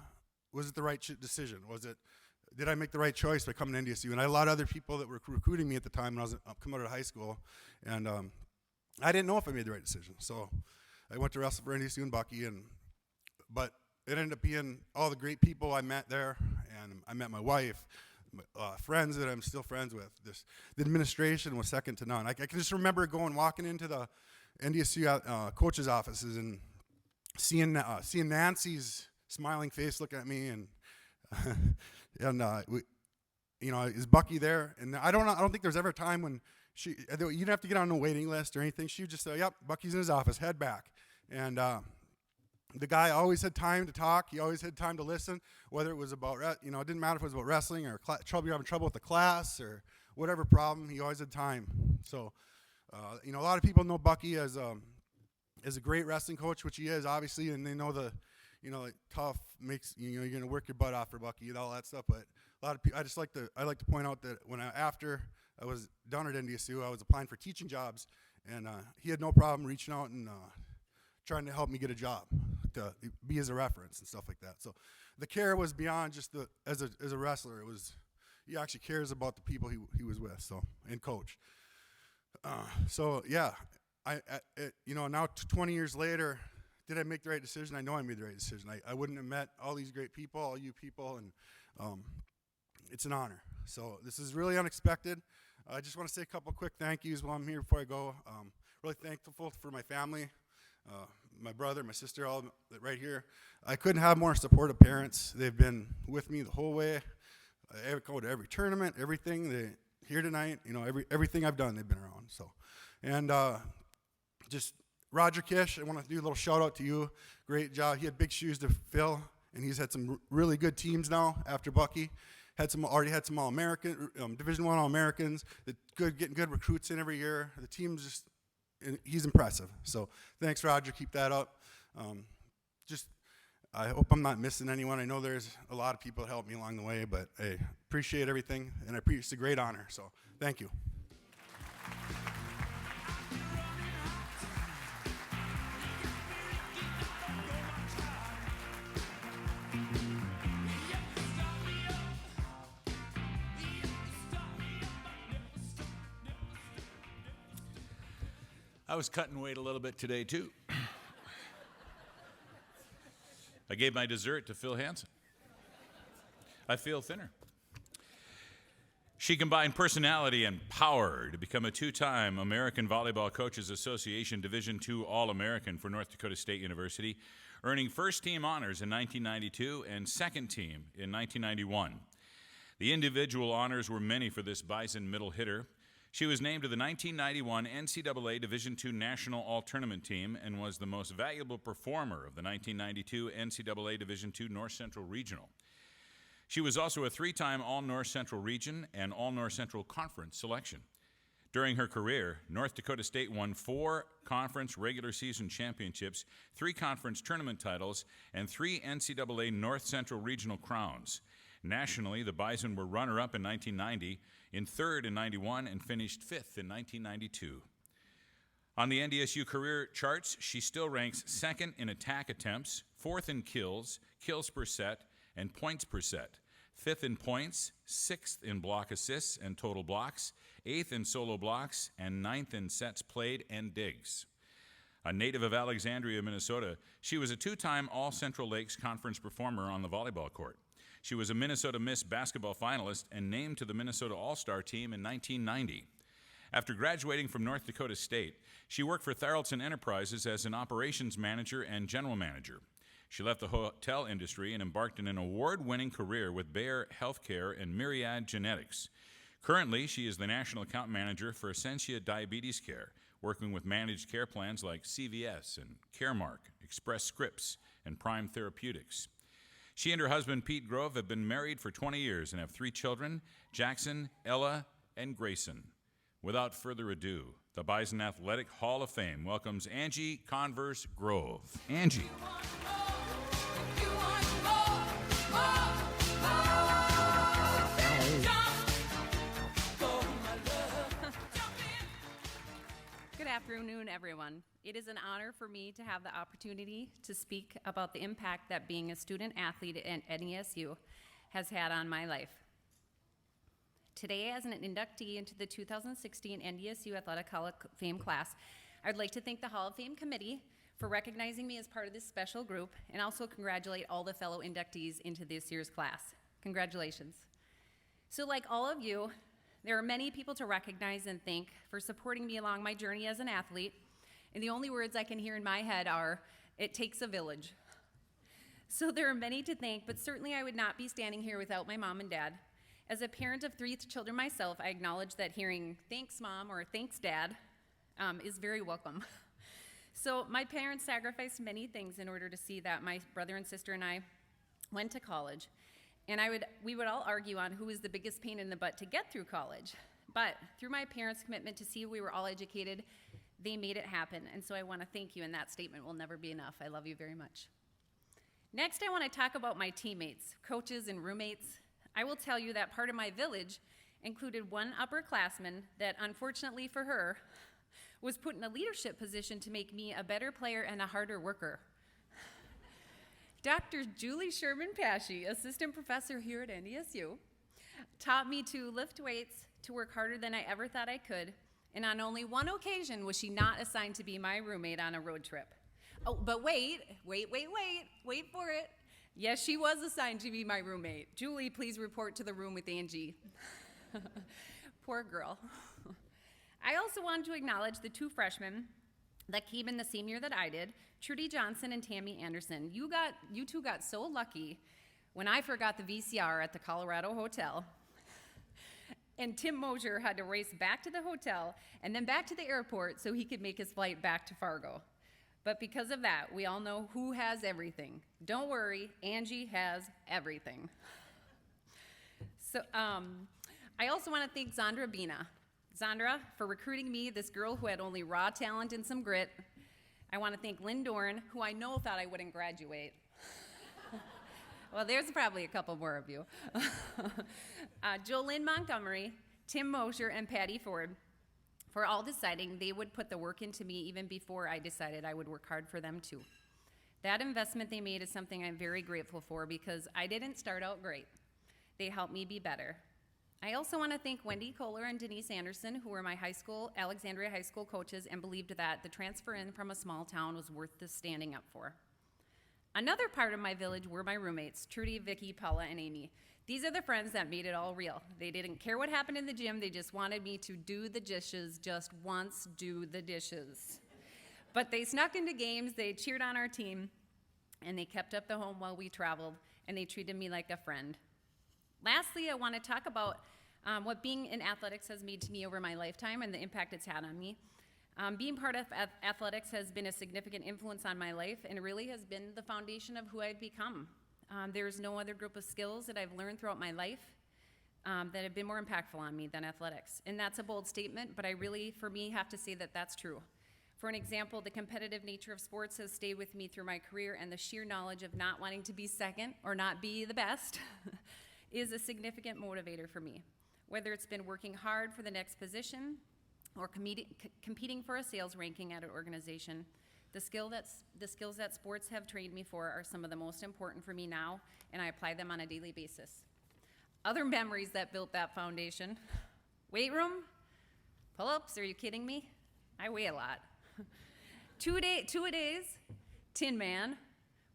right decision? Did I make the right choice by coming to NDSU? And I had a lot of other people that were recruiting me at the time when I was coming out of high school, and I didn't know if I made the right decision. So I went to wrestle for NDSU and Bucky, but it ended up being all the great people I met there, and I met my wife, friends that I'm still friends with. The administration was second to none. I can just remember walking into the NDSU coaches' offices and seeing Nancy's smiling face looking at me, and is Bucky there? And I don't think there's ever a time when you didn't have to get on a waiting list or anything. She would just say, "Yep, Bucky's in his office. Head back." And the guy always had time to talk. He always had time to listen, whether it was about it didn't matter if it was about wrestling or you're having trouble with the class or whatever problem. He always had time. So a lot of people know Bucky as a great wrestling coach, which he is obviously, and they know like tough makes you're gonna work your butt off for Bucky and all that stuff. But a lot of people, I like to point out that after I was done at NDSU, I was applying for teaching jobs, and he had no problem reaching out and trying to help me get a job, to be as a reference and stuff like that. So the care was beyond just as a wrestler. It was, he actually cares about the people he was with, and coach. So yeah, now 20 years later, did I make the right decision? I know I made the right decision. I wouldn't have met all these great people, all you people, and it's an honor. So this is really unexpected. I just want to say a couple quick thank yous while I'm here before I go. Really thankful for my family, my brother, my sister, all right here. I couldn't have more supportive parents. They've been with me the whole way. I go to every tournament, everything. They here tonight, everything I've done, they've been around. So, and just Roger Kish, I want to do a little shout out to you. Great job. He had big shoes to fill, and he's had some really good teams now after Bucky. Already had some All-American, Division I All-Americans. Getting good recruits in every year. The team's he's impressive. So thanks, Roger. Keep that up. I hope I'm not missing anyone. I know there's a lot of people that helped me along the way, but I appreciate everything, and it's a great honor. So thank you. I was cutting weight a little bit today, too. I gave my dessert to Phil Hansen. I feel thinner. She combined personality and power to become a two-time American Volleyball Coaches Association Division II All-American for North Dakota State University, earning first-team honors in 1992 and second-team in 1991. The individual honors were many for this Bison middle hitter. She was named to the 1991 NCAA Division II National All-Tournament Team and was the most valuable performer of the 1992 NCAA Division II North Central Regional. She was also a three-time All-North Central Region and All-North Central Conference selection. During her career, North Dakota State won 4 conference regular season championships, 3 conference tournament titles, and 3 NCAA North Central Regional crowns. Nationally, the Bison were runner-up in 1990, in third in 91, and finished 5th in 1992. On the NDSU career charts, she still ranks 2nd in attack attempts, 4th in kills, kills per set, and points per set, 5th in points, 6th in block assists and total blocks, 8th in solo blocks, and 9th in sets played and digs. A native of Alexandria, Minnesota, she was a 2-time All-Central Lakes Conference performer on the volleyball court. She was a Minnesota Miss basketball finalist and named to the Minnesota All-Star team in 1990. After graduating from North Dakota State, she worked for Tharaldson Enterprises as an operations manager and general manager. She left the hotel industry and embarked on an award-winning career with Bayer Healthcare and Myriad Genetics. Currently, she is the national account manager for Essentia Diabetes Care, working with managed care plans like CVS and Caremark, Express Scripts, and Prime Therapeutics. She and her husband, Pete Grove, have been married for 20 years and have 3 children, Jackson, Ella, and Grayson. Without further ado, the Bison Athletic Hall of Fame welcomes Angie Converse Grove. Angie. Good afternoon, everyone. It is an honor for me to have the opportunity to speak about the impact that being a student athlete at NDSU has had on my life. Today, as an inductee into the 2016 NDSU Athletic Hall of Fame class, I'd like to thank the Hall of Fame committee for recognizing me as part of this special group and also congratulate all the fellow inductees into this year's class. Congratulations. So like all of you, there are many people to recognize and thank for supporting me along my journey as an athlete, and the only words I can hear in my head are, "It takes a village." So there are many to thank, but certainly I would not be standing here without my mom and dad. As a parent of 3 children myself, I acknowledge that hearing "thanks, Mom" or "thanks, Dad" is very welcome. So my parents sacrificed many things in order to see that my brother and sister and I went to college. And we would all argue on who was the biggest pain in the butt to get through college. But through my parents' commitment to see we were all educated, they made it happen. And so I want to thank you, and that statement will never be enough. I love you very much. Next, I want to talk about my teammates, coaches, and roommates. I will tell you that part of my village included one upperclassman that, unfortunately for her, was put in a leadership position to make me a better player and a harder worker. Dr. Julie Sherman-Pashy, assistant professor here at NDSU, taught me to lift weights, to work harder than I ever thought I could, and on only one occasion was she not assigned to be my roommate on a road trip. Oh, but wait for it. Yes, she was assigned to be my roommate. Julie, please report to the room with Angie. Poor girl. I also wanted to acknowledge the 2 freshmen that came in the same year that I did, Trudy Johnson and Tammy Anderson. You 2 got so lucky when I forgot the VCR at the Colorado Hotel. And Tim Mosier had to race back to the hotel and then back to the airport so he could make his flight back to Fargo. But because of that, we all know who has everything. Don't worry, Angie has everything. So I also want to thank Zandra Bina. Zandra, for recruiting me, this girl who had only raw talent and some grit. I want to thank Lynn Dorn, who I know thought I wouldn't graduate. Well, there's probably a couple more of you. Jolynn Montgomery, Tim Mosher, and Patty Ford, for all deciding they would put the work into me even before I decided I would work hard for them too. That investment they made is something I'm very grateful for because I didn't start out great. They helped me be better. I also want to thank Wendy Kohler and Denise Anderson, who were my Alexandria High School coaches, and believed that the transfer in from a small town was worth the standing up for. Another part of my village were my roommates, Trudy, Vicky, Paula, and Amy. These are the friends that made it all real. They didn't care what happened in the gym, they just wanted me to do the dishes, just once do the dishes. But they snuck into games, they cheered on our team, and they kept up the home while we traveled, and they treated me like a friend. Lastly, I want to talk about what being in athletics has made to me over my lifetime and the impact it's had on me. Being part of athletics has been a significant influence on my life and really has been the foundation of who I've become. There's no other group of skills that I've learned throughout my life that have been more impactful on me than athletics. And that's a bold statement, but I really, for me, have to say that that's true. For an example, the competitive nature of sports has stayed with me through my career, and the sheer knowledge of not wanting to be second or not be the best is a significant motivator for me. Whether it's been working hard for the next position or competing for a sales ranking at an organization, the skills that sports have trained me for are some of the most important for me now, and I apply them on a daily basis. Other memories that built that foundation: weight room, pull-ups, are you kidding me? I weigh a lot. Two-a-days, Tin Man.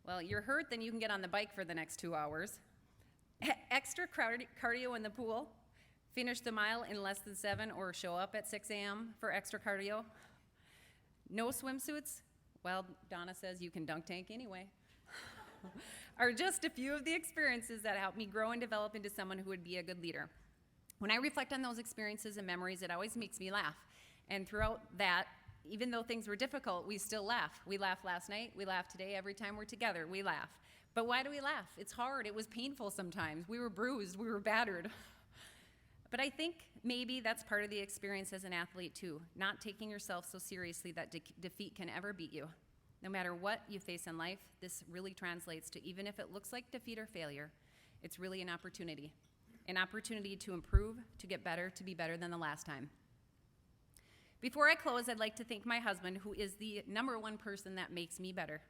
Well, you're hurt, then you can get on the bike for the next 2 hours. Extra cardio in the pool. Finish the mile in less than 7 or show up at 6 a.m. for extra cardio. No swimsuits. Well, Donna says you can dunk tank anyway. Are just a few of the experiences that helped me grow and develop into someone who would be a good leader. When I reflect on those experiences and memories, it always makes me laugh. And throughout that, even though things were difficult, we still laugh. We laughed last night, we laugh today, every time we're together, we laugh. But why do we laugh? It's hard, it was painful sometimes. We were bruised, we were battered. But I think maybe that's part of the experience as an athlete too, not taking yourself so seriously that defeat can ever beat you. No matter what you face in life, this really translates to, even if it looks like defeat or failure, it's really an opportunity to improve, to get better, to be better than the last time. Before I close, I'd like to thank my husband, who is the #1 person that makes me better.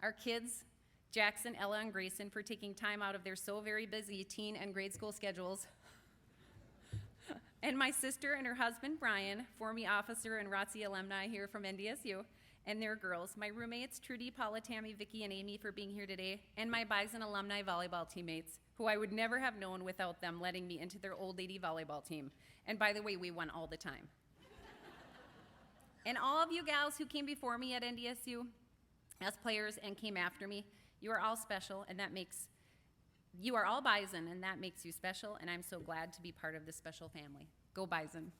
Our kids, Jackson, Ella, and Grayson, for taking time out of their so very busy teen and grade school schedules. And my sister and her husband, Brian, former officer and ROTC alumni here from NDSU, and their girls, my roommates, Trudy, Paula, Tammy, Vicky, and Amy, for being here today, and my Bison alumni volleyball teammates, who I would never have known without them letting me into their old lady volleyball team. And by the way, we won all the time. And all of you gals who came before me at NDSU as players and came after me, you are all special, and you are all Bison, and that makes you special, and I'm so glad to be part of this special family. Go Bison.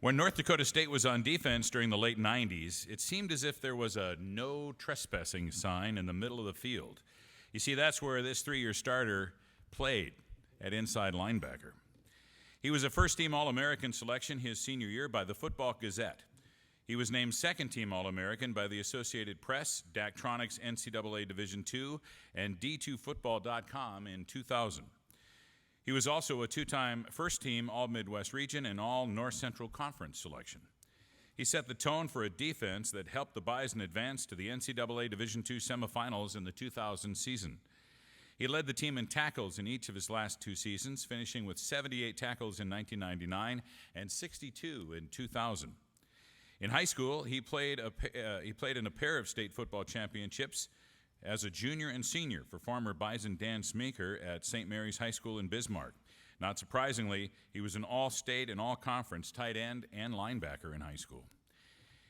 When North Dakota State was on defense during the late 90s, it seemed as if there was a no trespassing sign in the middle of the field. You see, that's where this 3-year starter played, at inside linebacker. He was a first-team All-American selection his senior year by the Football Gazette. He was named second-team All-American by the Associated Press, Daktronics NCAA Division II, and D2Football.com in 2000. He was also a 2-time first-team All-Midwest Region and All-North Central Conference selection. He set the tone for a defense that helped the Bison advance to the NCAA Division II semifinals in the 2000 season. He led the team in tackles in each of his last 2 seasons, finishing with 78 tackles in 1999 and 62 in 2000. In high school, he played in a pair of state football championships as a junior and senior for former Bison Dan Smeeker at St. Mary's High School in Bismarck. Not surprisingly, he was an all-state and all-conference tight end and linebacker in high school.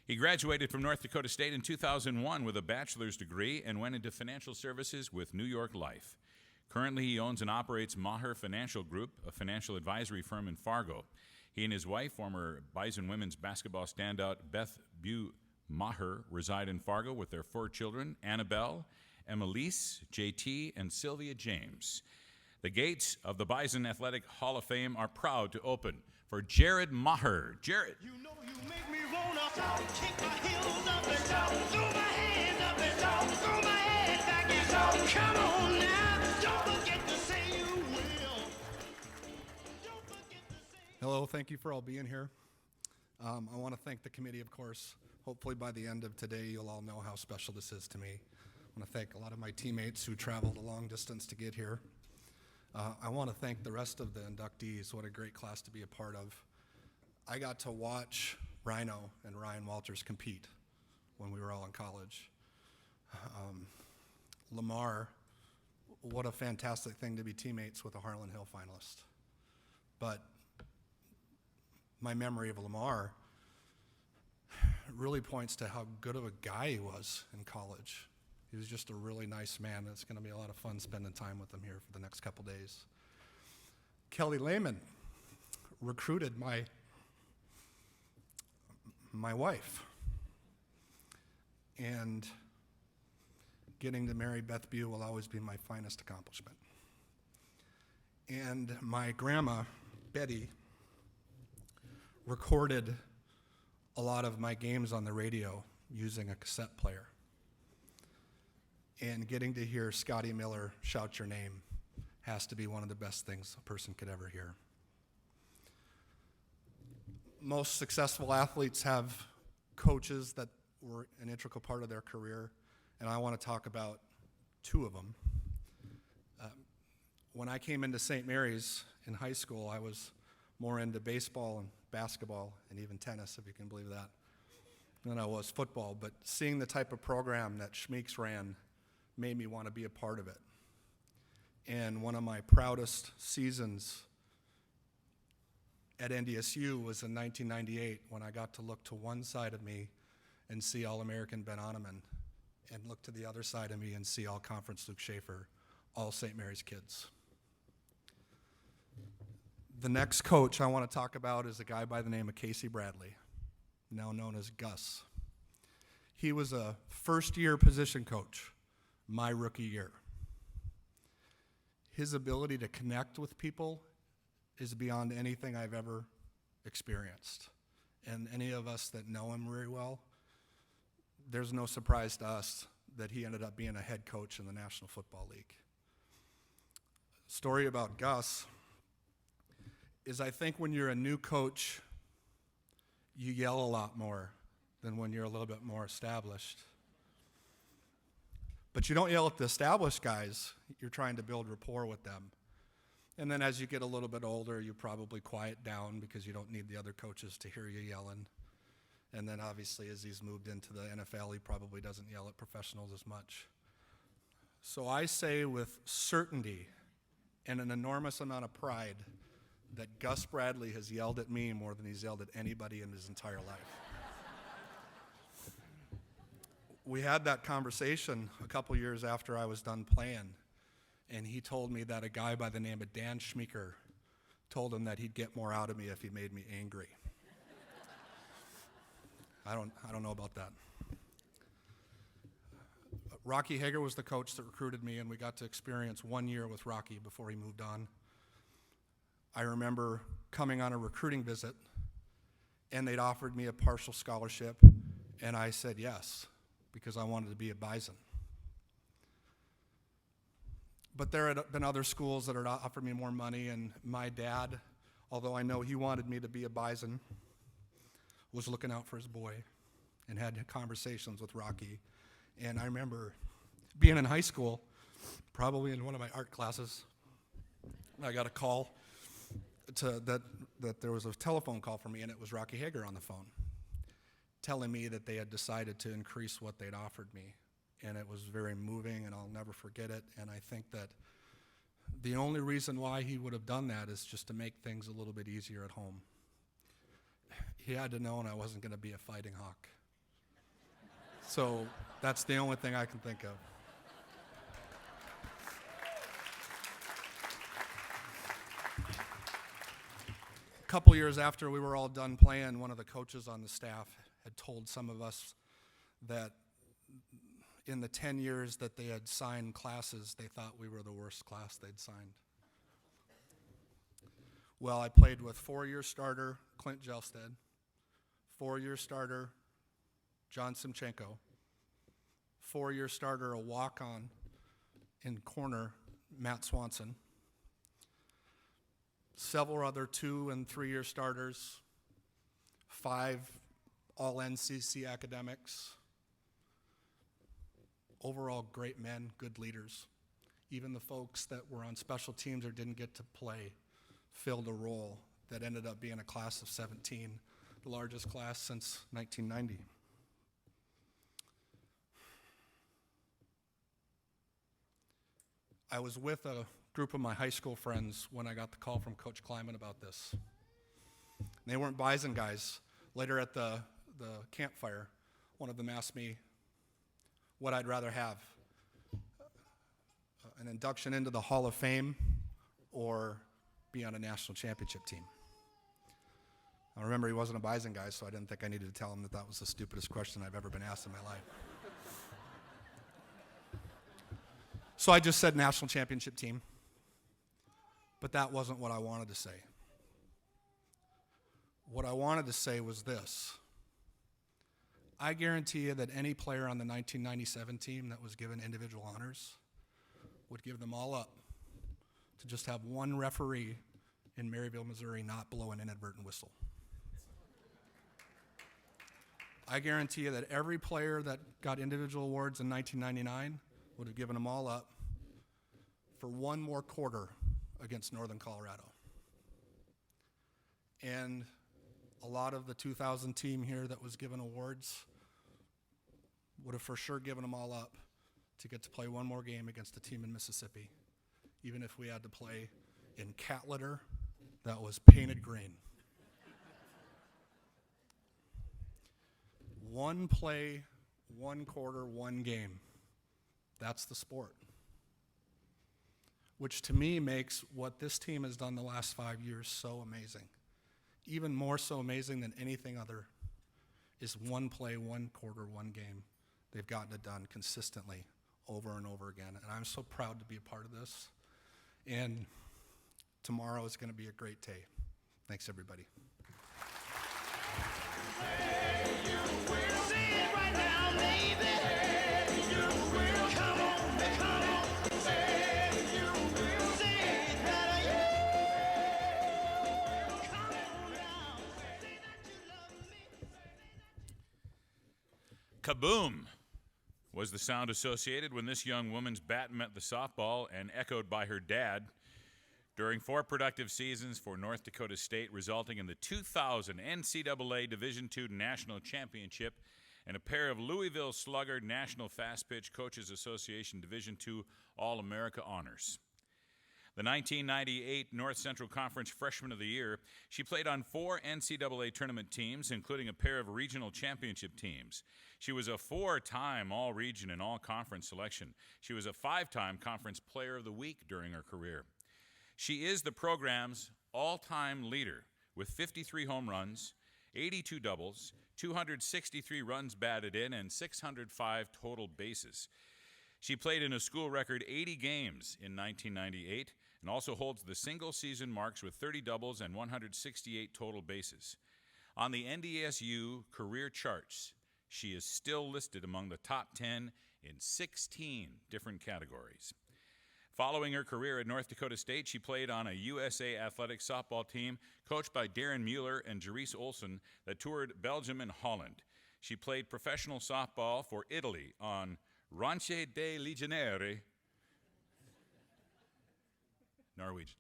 He graduated from North Dakota State in 2001 with a bachelor's degree and went into financial services with New York Life. Currently, he owns and operates Maher Financial Group, a financial advisory firm in Fargo. He and his wife, former Bison women's basketball standout Beth Bu Maher, reside in Fargo with their 4 children, Annabelle, Emelise, JT, and Sylvia James. The gates of the Bison Athletic Hall of Fame are proud to open for Jared Maher. Jared. You know you make me wanna kick my heels up and throw my hands up and talk, throw my head back and talk. Come on now, don't forget to say you will. Don't forget to say. Hello, thank you for all being here. I want to thank the committee, of course. Hopefully by the end of today, you'll all know how special this is to me. I want to thank a lot of my teammates who traveled a long distance to get here. I want to thank the rest of the inductees. What a great class to be a part of. I got to watch Rhino and Rhein Wolters compete when we were all in college. Lamar, what a fantastic thing to be teammates with a Harlan Hill finalist. But my memory of Lamar really points to how good of a guy he was in college. He was just a really nice man. It's going to be a lot of fun spending time with him here for the next couple days. Kelli Layman recruited my wife. And getting to marry Beth Bew will always be my finest accomplishment. And my grandma, Betty, recorded a lot of my games on the radio using a cassette player. And getting to hear Scotty Miller shout your name has to be one of the best things a person could ever hear. Most successful athletes have coaches that were an integral part of their career, and I want to talk about two of them. When I came into St. Mary's in high school, I was more into baseball and basketball and even tennis, if you can believe that, than I was football. But seeing the type of program that Schmeeks ran made me want to be a part of it. And one of my proudest seasons at NDSU was in 1998 when I got to look to one side of me and see All-American Ben Oneman, and look to the other side of me and see All-Conference Luke Schaefer, all St. Mary's kids. The next coach I want to talk about is a guy by the name of Casey Bradley, now known as Gus. He was a first-year position coach my rookie year. His ability to connect with people is beyond anything I've ever experienced. And any of us that know him very well, there's no surprise to us that he ended up being a head coach in the National Football League. Story about Gus is, I think when you're a new coach, you yell a lot more than when you're a little bit more established. But you don't yell at the established guys. You're trying to build rapport with them. And then as you get a little bit older, you probably quiet down because you don't need the other coaches to hear you yelling. And then obviously as he's moved into the NFL, he probably doesn't yell at professionals as much. So I say with certainty and an enormous amount of pride that Gus Bradley has yelled at me more than he's yelled at anybody in his entire life. We had that conversation a couple years after I was done playing, and he told me that a guy by the name of Dan Schmeeker told him that he'd get more out of me if he made me angry. I don't know about that. Rocky Hager was the coach that recruited me, and we got to experience 1 year with Rocky before he moved on. I remember coming on a recruiting visit, and they'd offered me a partial scholarship, and I said yes, because I wanted to be a Bison. But there had been other schools that had offered me more money, and my dad, although I know he wanted me to be a Bison, was looking out for his boy and had conversations with Rocky. And I remember being in high school, probably in one of my art classes, I got a call that there was a telephone call for me, and it was Rocky Hager on the phone, telling me that they had decided to increase what they'd offered me. And it was very moving, and I'll never forget it. And I think that the only reason why he would have done that is just to make things a little bit easier at home. He had to know I wasn't going to be a fighting hawk. So that's the only thing I can think of. A couple years after we were all done playing, one of the coaches on the staff had told some of us that in the 10 years that they had signed classes, they thought we were the worst class they'd signed. Well, I played with 4-year starter Clint Jelstead, 4-year starter John Simchenko, four-year starter, a walk-on in corner, Matt Swanson. Several other 2- and 3-year starters, 5 all NCC academics. Overall, great men, good leaders. Even the folks that were on special teams or didn't get to play filled a role that ended up being a class of 17, the largest class since 1990. I was with a group of my high school friends when I got the call from Coach Kleiman about this. They weren't Bison guys. Later at the campfire, one of them asked me what I'd rather have, an induction into the Hall of Fame or be on a national championship team. I remember he wasn't a Bison guy, so I didn't think I needed to tell him that that was the stupidest question I've ever been asked in my life. So I just said national championship team, but that wasn't what I wanted to say. What I wanted to say was this. I guarantee you that any player on the 1997 team that was given individual honors would give them all up to just have one referee in Maryville, Missouri not blow an inadvertent whistle. I guarantee you that every player that got individual awards in 1999 would have given them all up for one more quarter against Northern Colorado. And a lot of the 2000 team here that was given awards would have for sure given them all up to get to play one more game against a team in Mississippi, even if we had to play in cat litter that was painted green. One play, one quarter, one game. That's the sport. Which to me makes what this team has done the last 5 years so amazing. Even more so amazing than anything other is one play, one quarter, one game. They've gotten it done consistently over and over again. And I'm so proud to be a part of this. And tomorrow is going to be a great day. Thanks, everybody. Kaboom was the sound associated when this young woman's bat met the softball and echoed by her dad during 4 productive seasons for North Dakota State, resulting in the 2000 NCAA Division II National Championship and a pair of Louisville Slugger National Fast Pitch Coaches Association Division II All-America honors. The 1998 North Central Conference Freshman of the Year, she played on 4 NCAA tournament teams, including a pair of regional championship teams. She was a 4-time All-Region and All-Conference selection. She was a 5-time Conference Player of the Week during her career. She is the program's all-time leader with 53 home runs, 82 doubles, 263 runs batted in, and 605 total bases. She played in a school record 80 games in 1998 and also holds the single-season marks with 30 doubles and 168 total bases. On the NDSU career charts, she is still listed among the top 10 in 16 different categories. Following her career at North Dakota State, she played on a USA athletic softball team coached by Darren Mueller and Jerice Olsen that toured Belgium and Holland. She played professional softball for Italy on Ranche dei Legionnaires, Norwegian,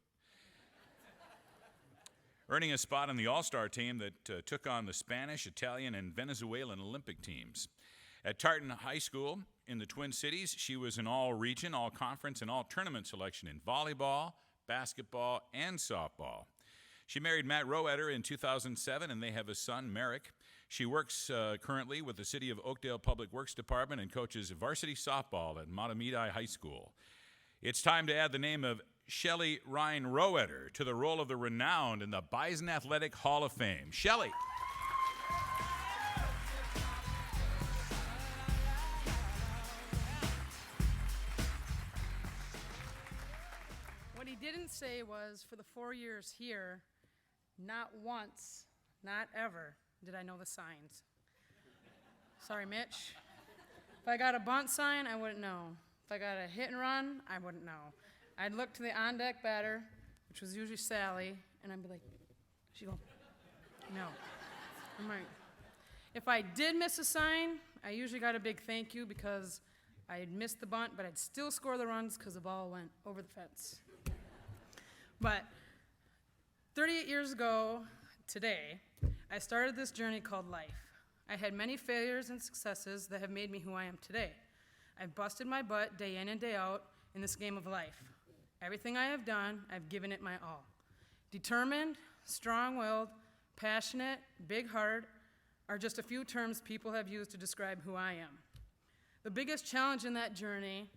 earning a spot on the All-Star team that took on the Spanish, Italian, and Venezuelan Olympic teams. At Tartan High School in the Twin Cities, she was an all-region, all-conference, and all-tournament selection in volleyball, basketball, and softball. She married Matt Rowedder in 2007, and they have a son, Merrick. She works currently with the City of Oakdale Public Works Department and coaches varsity softball at Matamidi High School. It's time to add the name of Shelly Rhein Rowedder to the roll of the renowned in the Bison Athletic Hall of Fame. Shelly. What he didn't say was, for the 4 years here, not once, not ever, did I know the signs. Sorry, Mitch. If I got a bunt sign, I wouldn't know. If I got a hit and run, I wouldn't know. I'd look to the on-deck batter, which was usually Sally, and I'd be like, she'd go, no. I'm like, if I did miss a sign, I usually got a big thank you because I had missed the bunt, but I'd still score the runs because the ball went over the fence. But 38 years ago today, I started this journey called life. I had many failures and successes that have made me who I am today. I've busted my butt day in and day out in this game of life. Everything I have done, I've given it my all. Determined, strong-willed, passionate, big-hearted are just a few terms people have used to describe who I am. The biggest challenge in that journey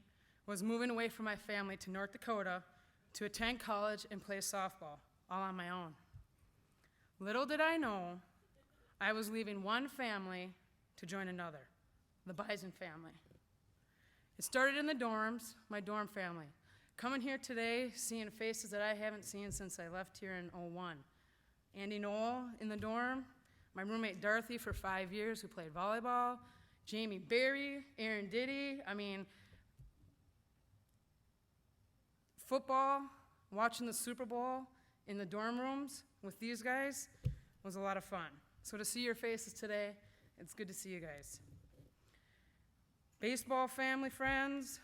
was moving away from my family to North Dakota to attend college and play softball, all on my own. Little did I know, I was leaving one family to join another, the Bison family. It started in the dorms, my dorm family. Coming here today, seeing faces that I haven't seen since I left here in '01. Andy Knoll in the dorm, my roommate Dorothy for 5 years who played volleyball, Jamie Berry, Aaron Diddy, football, watching the Super Bowl in the dorm rooms with these guys was a lot of fun. So to see your faces today, it's good to see you guys. Baseball family friends,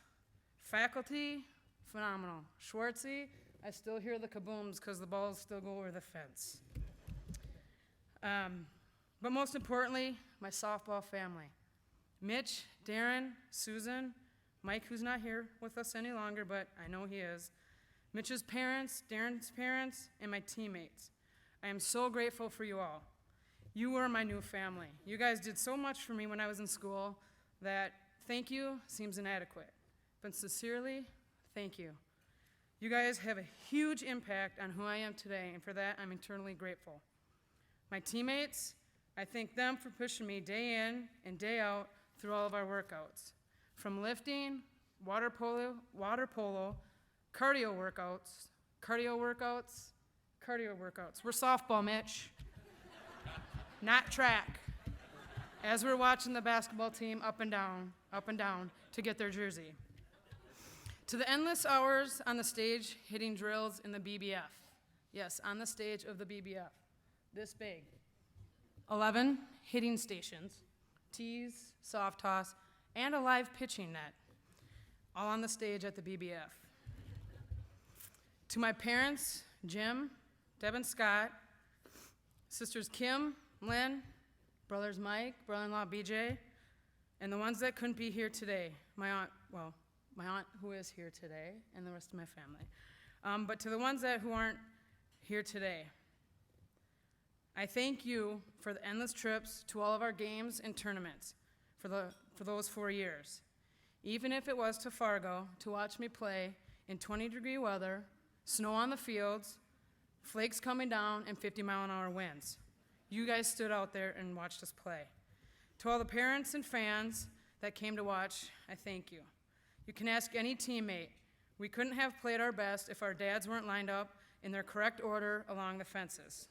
faculty, phenomenal. Schwartzy, I still hear the kabooms because the balls still go over the fence. But most importantly, my softball family. Mitch, Darren, Susan, Mike, who's not here with us any longer, but I know he is. Mitch's parents, Darren's parents, and my teammates. I am so grateful for you all. You were my new family. You guys did so much for me when I was in school that thank you seems inadequate. But sincerely, thank you. You guys have a huge impact on who I am today, and for that, I'm eternally grateful. My teammates, I thank them for pushing me day in and day out through all of our workouts. From lifting, water polo, cardio workouts. We're softball, Mitch. Not track. As we're watching the basketball team up and down to get their jersey. To the endless hours on the stage hitting drills in the BBF. Yes, on the stage of the BBF. This big. 11 hitting stations, tees, soft toss, and a live pitching net, all on the stage at the BBF. To my parents, Jim, Deb and Scott, sisters Kim, Lynn, brothers Mike, brother-in-law BJ, and the ones that couldn't be here today, my aunt who is here today, and the rest of my family. But to the ones who aren't here today, I thank you for the endless trips to all of our games and tournaments for those 4 years. Even if it was to Fargo to watch me play in 20-degree weather, snow on the fields, flakes coming down, and 50-mile-an-hour winds. You guys stood out there and watched us play. To all the parents and fans that came to watch, I thank you. You can ask any teammate. We couldn't have played our best if our dads weren't lined up in their correct order along the fences.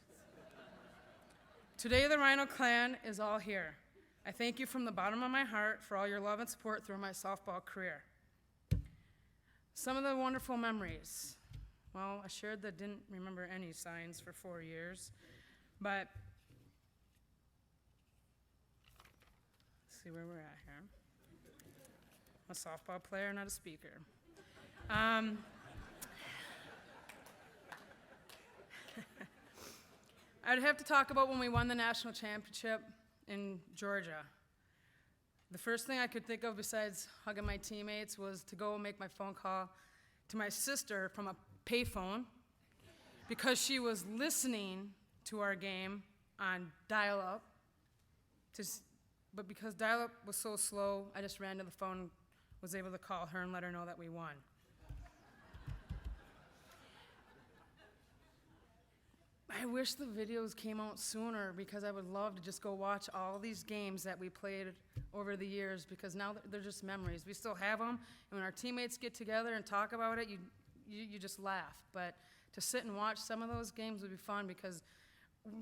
Today, the Rhino clan is all here. I thank you from the bottom of my heart for all your love and support through my softball career. Some of the wonderful memories. Well, I shared that didn't remember any signs for 4 years, but let's see where we're at here. I'm a softball player, not a speaker. I'd have to talk about when we won the national championship in Georgia. The first thing I could think of besides hugging my teammates was to go and make my phone call to my sister from a payphone because she was listening to our game on dial-up. But because dial-up was so slow, I just ran to the phone, was able to call her and let her know that we won. I wish the videos came out sooner because I would love to just go watch all these games that we played over the years because now they're just memories. We still have them, and when our teammates get together and talk about it, you just laugh. But to sit and watch some of those games would be fun because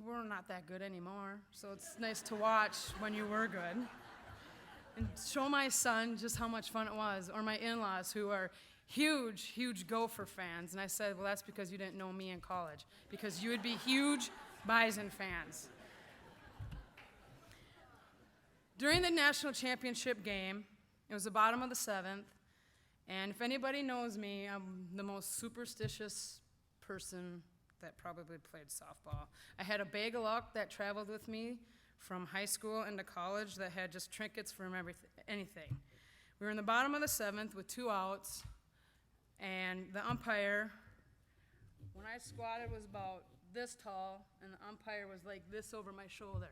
we're not that good anymore, so it's nice to watch when you were good. and show my son just how much fun it was, or my in-laws who are huge, huge Gopher fans. And I said, well, that's because you didn't know me in college, because you would be huge Bison fans. During the national championship game, it was the bottom of the 7th, and if anybody knows me, I'm the most superstitious person that probably played softball. I had a bag of luck that traveled with me from high school into college that had just trinkets from anything. We were in the bottom of the 7th with 2 outs, and the umpire, when I squatted, was about this tall, and the umpire was like this over my shoulder.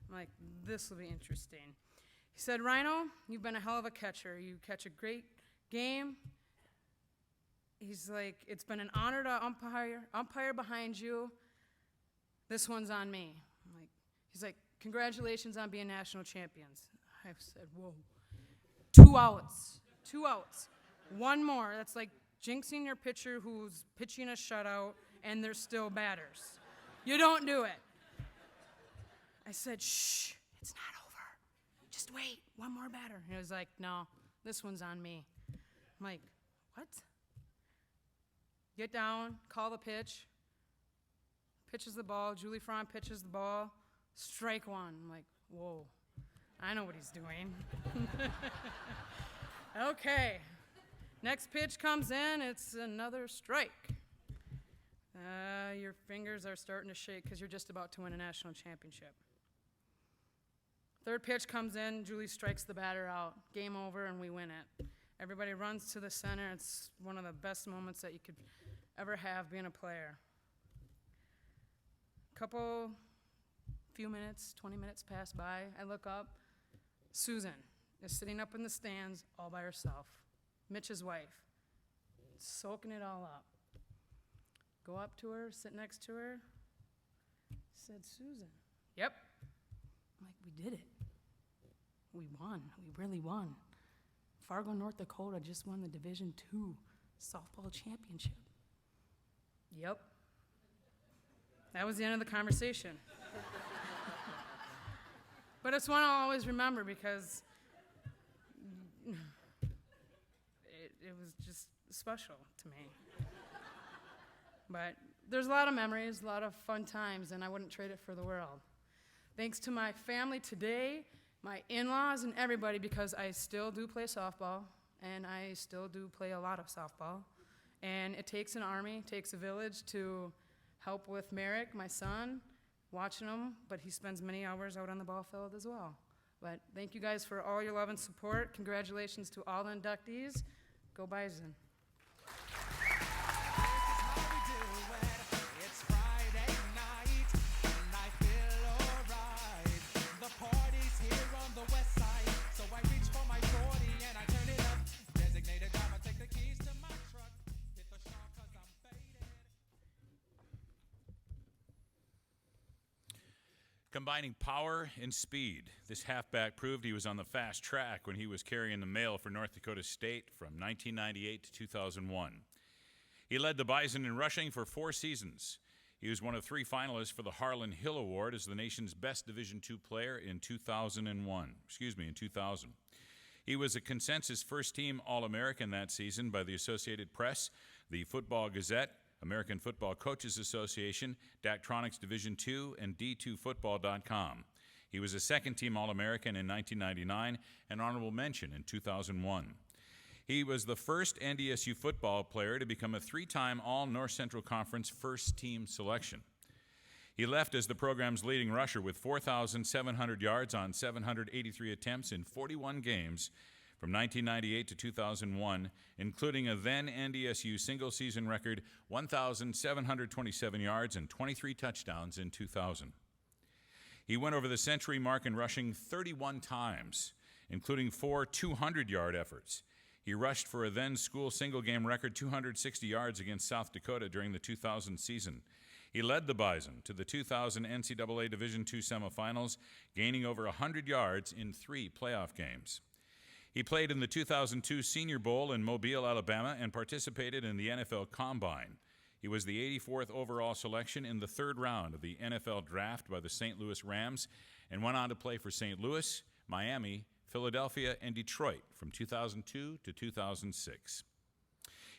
I'm like, this will be interesting. He said, Rhino, you've been a hell of a catcher. You catch a great game. He's like, it's been an honor to umpire behind you. This one's on me. I'm like, he's like, congratulations on being national champions. I said, whoa. 2 outs. 2 outs. One more. That's like jinxing your pitcher who's pitching a shutout and there's still batters. You don't do it. I said, shh, it's not over. Just wait, one more batter. And he was like, no, this one's on me. I'm like, what? Get down, call the pitch. Pitches the ball. Julie Frann pitches the ball. Strike one. I'm like, whoa, I know what he's doing. Okay. Next pitch comes in. It's another strike. Your fingers are starting to shake because you're just about to win a national championship. Third pitch comes in. Julie strikes the batter out. Game over, and we win it. Everybody runs to the center. It's one of the best moments that you could ever have being a player. Few minutes, 20 minutes pass by. I look up. Susan is sitting up in the stands all by herself. Mitch's wife, soaking it all up. Go up to her, sit next to her. Said, Susan. Yep. I'm like, we did it. We won. We really won. Fargo, North Dakota just won the Division II softball championship. Yep. That was the end of the conversation. But it's one I'll always remember because it was just special to me. But there's a lot of memories, a lot of fun times, and I wouldn't trade it for the world. Thanks to my family today, my in-laws, and everybody, because I still do play softball, and I still do play a lot of softball. And it takes an army, it takes a village to help with Merrick, my son, watching him, but he spends many hours out on the ball field as well. But thank you guys for all your love and support. Congratulations to all the inductees. Go Bison. Combining power and speed, this halfback proved he was on the fast track when he was carrying the mail for North Dakota State from 1998 to 2001. He led the Bison in rushing for 4 seasons. He was one of 3 finalists for the Harlan Hill Award as the nation's best Division II player in 2000. He was a consensus first-team All-American that season by the Associated Press, the Football Gazette, American Football Coaches Association, Daktronics Division II, and D2Football.com. He was a second-team All-American in 1999 and honorable mention in 2001. He was the first NDSU football player to become a 3-time All-North Central Conference first-team selection. He left as the program's leading rusher with 4,700 yards on 783 attempts in 41 games from 1998 to 2001, including a then NDSU single-season record 1,727 yards and 23 touchdowns in 2000. He went over the century mark in rushing 31 times, including 4 200-yard efforts. He rushed for a then school single-game record 260 yards against South Dakota during the 2000 season. He led the Bison to the 2000 NCAA Division II semifinals, gaining over 100 yards in 3 playoff games. He played in the 2002 Senior Bowl in Mobile, Alabama, and participated in the NFL Combine. He was the 84th overall selection in the 3rd round of the NFL Draft by the St. Louis Rams and went on to play for St. Louis, Miami, Philadelphia, and Detroit from 2002 to 2006.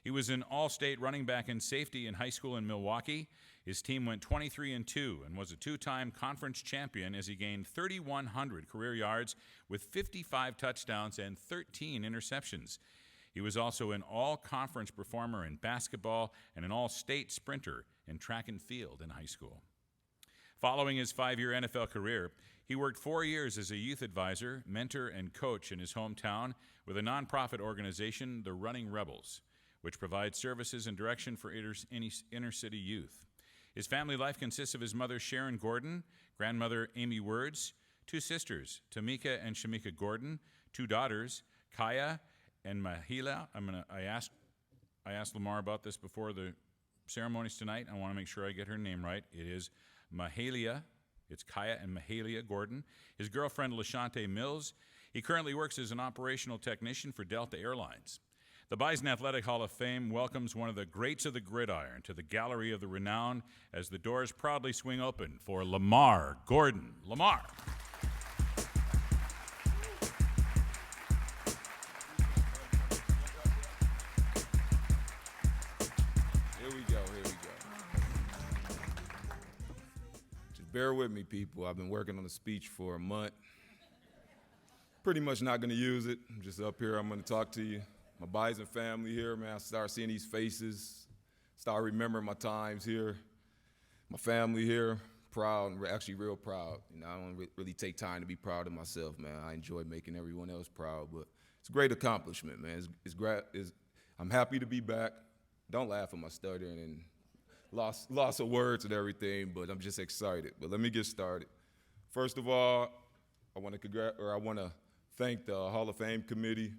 He was an all-state running back and safety in high school in Milwaukee. His team went 23-2 and was a two-time conference champion as he gained 3,100 career yards with 55 touchdowns and 13 interceptions. He was also an all-conference performer in basketball and an all-state sprinter in track and field in high school. Following his 5-year NFL career, he worked 4 years as a youth advisor, mentor, and coach in his hometown with a nonprofit organization, the Running Rebels, which provides services and direction for inner-city youth. His family life consists of his mother, Sharon Gordon, grandmother, Amy Words, 2 sisters, Tamika and Shamika Gordon, 2 daughters, Kaya and Mahila. I asked Lamar about this before the ceremonies tonight. I want to make sure I get her name right. It is Mahalia. It's Kaya and Mahalia Gordon. His girlfriend, LaShante Mills. He currently works as an operational technician for Delta Airlines. The Bison Athletic Hall of Fame welcomes one of the greats of the gridiron to the gallery of the renowned as the doors proudly swing open for Lamar Gordon. Lamar. Here we go. Just bear with me, people. I've been working on the speech for a month. Pretty much not going to use it. I'm just up here. I'm going to talk to you. My Bison family here, man. I start seeing these faces, start remembering my times here. My family here, proud, and actually real proud. You know, I don't really take time to be proud of myself, man. I enjoy making everyone else proud, but it's a great accomplishment, man. I'm happy to be back. Don't laugh at my stuttering and loss of words and everything, but I'm just excited. But let me get started. First of all, I want to thank the Hall of Fame committee,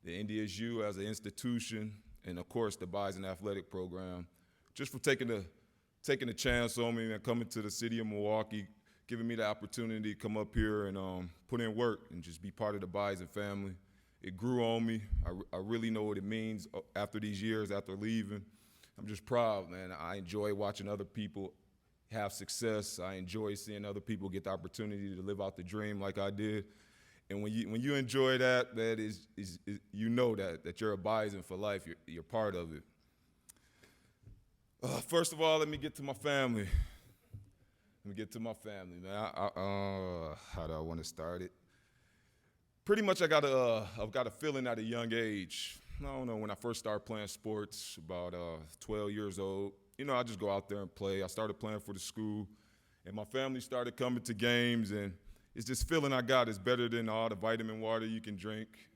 the NDSU as an institution, and of course the Bison Athletic Program, just for taking a chance on me and coming to the city of Milwaukee, giving me the opportunity to come up here and put in work and just be part of the Bison family. It grew on me. I really know what it means after these years, after leaving. I'm just proud, man. I enjoy watching other people have success. I enjoy seeing other people get the opportunity to live out the dream like I did. And when you enjoy that is you know that you're a Bison for life. You're part of it. First of all, let me get to my family. Man. How do I want to start it? Pretty much, I've got a feeling at a young age. I don't know, when I first started playing sports, about 12 years old. You know, I just go out there and play. I started playing for the school, and my family started coming to games, and it's this feeling I got. It's better than all the vitamin water you can drink.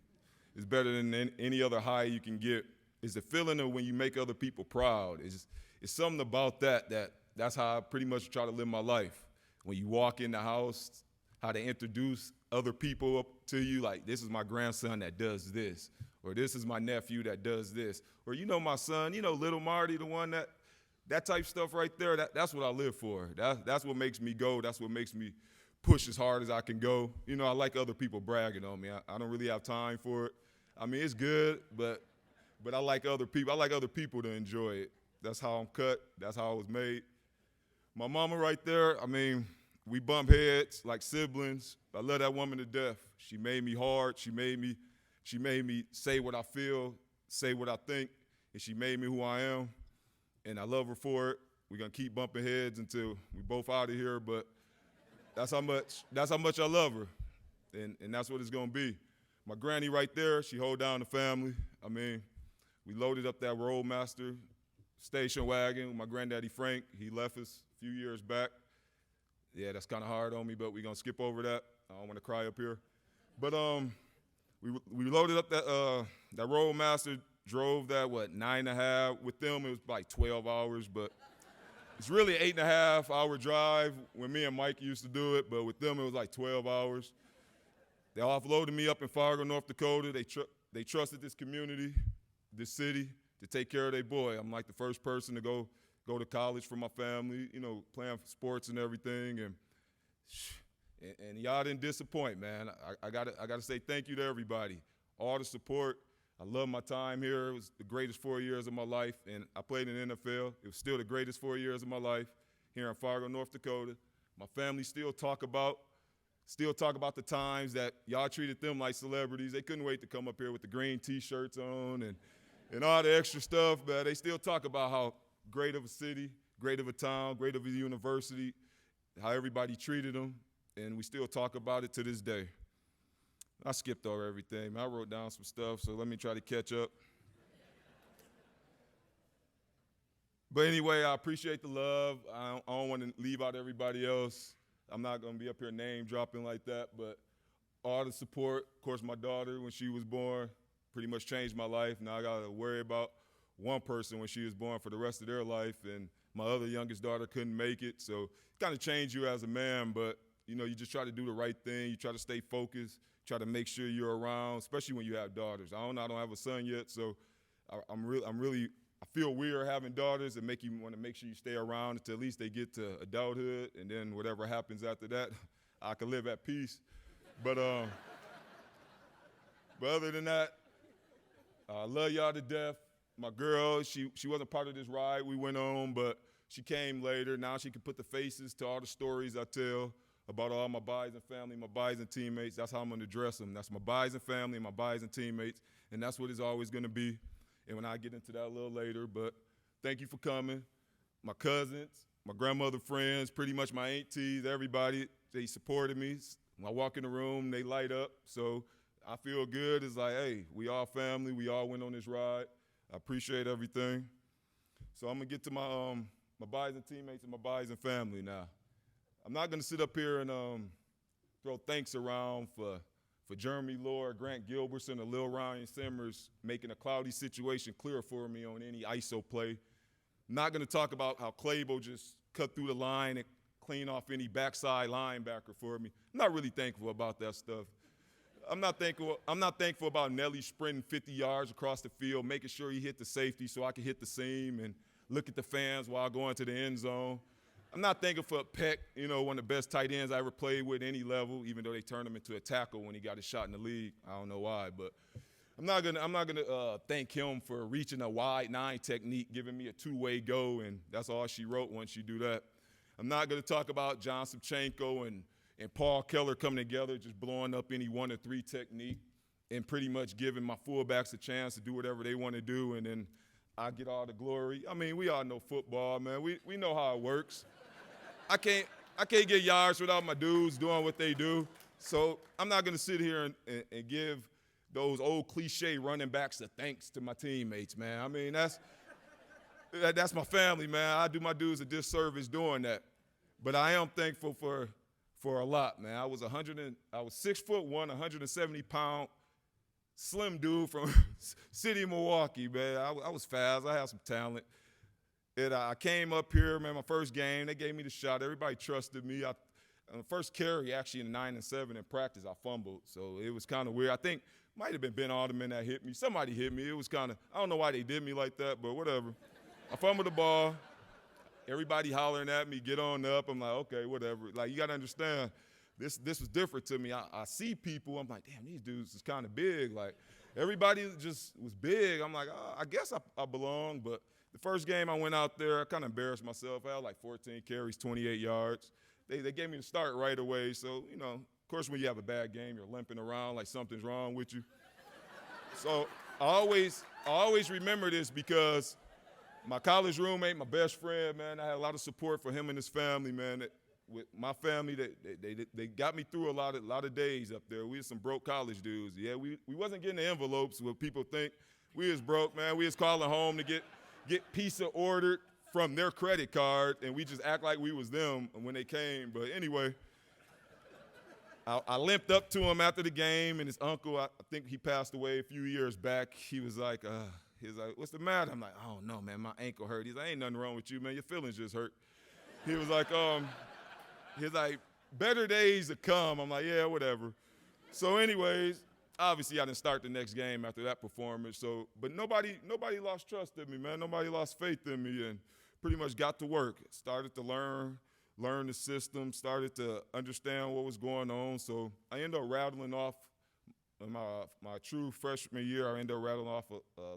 It's better than any other high you can get. It's the feeling of when you make other people proud. It's something about that's how I pretty much try to live my life. When you walk in the house, how to introduce other people up to you, like, this is my grandson that does this, or this is my nephew that does this, or my son, little Marty, the one that type stuff right there, that's what I live for. That's what makes me go. That's what makes me push as hard as I can go. I like other people bragging on me. I don't really have time for it. I mean, it's good, but I like other people. I like other people to enjoy it. That's how I'm cut. That's how I was made. My mama right there, I mean, we bump heads like siblings. I love that woman to death. She made me hard. She made me say what I feel, say what I think, and she made me who I am. And I love her for it. We're gonna keep bumping heads until we both out of here, but that's how much I love her. And that's what it's gonna be. My granny right there, she hold down the family. I mean, we loaded up that Roadmaster station wagon with my granddaddy Frank. He left us a few years back. Yeah, that's kind of hard on me, but we're gonna skip over that. I don't want to cry up here. But we loaded up that Roadmaster, drove that 9.5. With them it was like 12 hours, but it's really 8.5 hour drive when me and Mike used to do it. But with them it was like 12 hours. They offloaded me up in Fargo, North Dakota. They trusted this community, this city, to take care of their boy. I'm like the first person to go to college for my family, playing sports and everything, and y'all didn't disappoint, man. I gotta say thank you to everybody, all the support. I love my time here. It was the greatest 4 years of my life, and I played in the NFL. It was still the greatest 4 years of my life here in Fargo, North Dakota. My family still talk about Still talk about the times that y'all treated them like celebrities. They couldn't wait to come up here with the green T-shirts on and all the extra stuff, but they still talk about how great of a city, great of a town, great of a university, how everybody treated them, and we still talk about it to this day. I skipped over everything, man. I wrote down some stuff, so let me try to catch up. But anyway, I appreciate the love. I don't want to leave out everybody else. I'm not going to be up here name dropping like that, but all the support, of course, my daughter, when she was born, pretty much changed my life. Now I got to worry about one person when she was born for the rest of their life, and my other youngest daughter couldn't make it. So it kind of changed you as a man, but, you know, you just try to do the right thing. You try to stay focused, try to make sure you're around, especially when you have daughters. I don't have a son yet, so I feel weird having daughters and make you want to make sure you stay around until at least they get to adulthood, and then whatever happens after that, I can live at peace. But other than that, I love y'all to death. My girl, she wasn't part of this ride we went on, but she came later. Now she can put the faces to all the stories I tell about all my Bison family, my Bison teammates. That's how I'm going to address them. That's my Bison family and my Bison teammates, and that's what it's always going to be. And when I get into that a little later, but thank you for coming. My cousins, my grandmother friends, pretty much my aunties, everybody, they supported me. When I walk in the room, they light up. So I feel good. It's like, hey, we all family. We all went on this ride. I appreciate everything. So I'm going to get to my Bison teammates and my Bison family now. I'm not going to sit up here and throw thanks around for Jeremy Lord, Grant Gilbertson, and Lil Ryan Simmers making a cloudy situation clear for me on any ISO play. I'm not going to talk about how Clabo just cut through the line and clean off any backside linebacker for me. I'm not really thankful about that stuff. I'm not thankful about Nelly sprinting 50 yards across the field, making sure he hit the safety so I could hit the seam and look at the fans while going to the end zone. I'm not thankful for Peck, you know, one of the best tight ends I ever played with at any level, even though they turned him into a tackle when he got his shot in the league. I don't know why, but I'm not gonna thank him for reaching a wide nine technique, giving me a two-way go, and that's all she wrote once you do that. I'm not gonna talk about John Savchenko and Paul Keller coming together, just blowing up any 1 or 3 technique and pretty much giving my fullbacks a chance to do whatever they want to do, and then I get all the glory. I mean, we all know football, man. We know how it works. I can't get yards without my dudes doing what they do. So I'm not going to sit here and give those old cliche running backs the thanks to my teammates, man. I mean, that's my family, man. I do my dudes a disservice doing that. But I am thankful for a lot, man. I was 6'1", 170-pound, slim dude from city of Milwaukee, man. I was fast. I had some talent. I came up here, man, my first game, they gave me the shot. Everybody trusted me. On the first carry, actually, in 9 and 7 in practice, I fumbled. So it was kind of weird. I think might have been Ben Alderman that hit me. Somebody hit me. It was kind of, I don't know why they did me like that, but whatever. I fumbled the ball. Everybody hollering at me, get on up. I'm like, okay, whatever. Like, you got to understand, this was different to me. I see people. I'm like, damn, these dudes is kind of big. Like, everybody just was big. I'm like, I guess I belong, but the first game I went out there, I kind of embarrassed myself. I had like 14 carries, 28 yards. They gave me the start right away. So, you know, of course, when you have a bad game, you're limping around like something's wrong with you. So I always remember this because my college roommate, my best friend, man, I had a lot of support for him and his family, man. With my family, they got me through a lot of days up there. We was some broke college dudes. Yeah, we wasn't getting the envelopes what people think. We was broke, man. We was calling home to get pizza ordered from their credit card, and we just act like we was them when they came. But anyway, I limped up to him after the game, and his uncle, I think he passed away a few years back. He was like, what's the matter? I'm like, oh, no, man, my ankle hurt. He's like, ain't nothing wrong with you, man. Your feelings just hurt. He was like, better days to come. I'm like, yeah, whatever. So anyways, obviously, I didn't start the next game after that performance. So, but nobody lost trust in me, man. Nobody lost faith in me, and pretty much got to work. Started to learn the system. Started to understand what was going on. So I ended up rattling off in my true freshman year. I ended up rattling off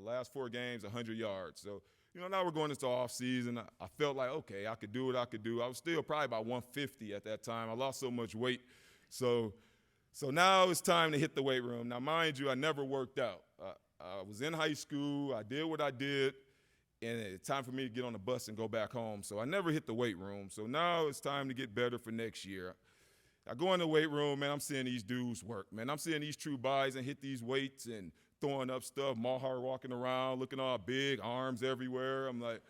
last 4 games, 100 yards. So, you know, now we're going into off season. I felt like, okay, I could do what I could do. I was still probably about 150 at that time. I lost so much weight So now it's time to hit the weight room. Now, mind you, I never worked out. I was in high school. I did what I did, and it's time for me to get on the bus and go back home. So I never hit the weight room. So now it's time to get better for next year. I go in the weight room, man, I'm seeing these dudes work, man. I'm seeing these true Bison hit these weights and throwing up stuff. Maher walking around, looking all big, arms everywhere. I'm like,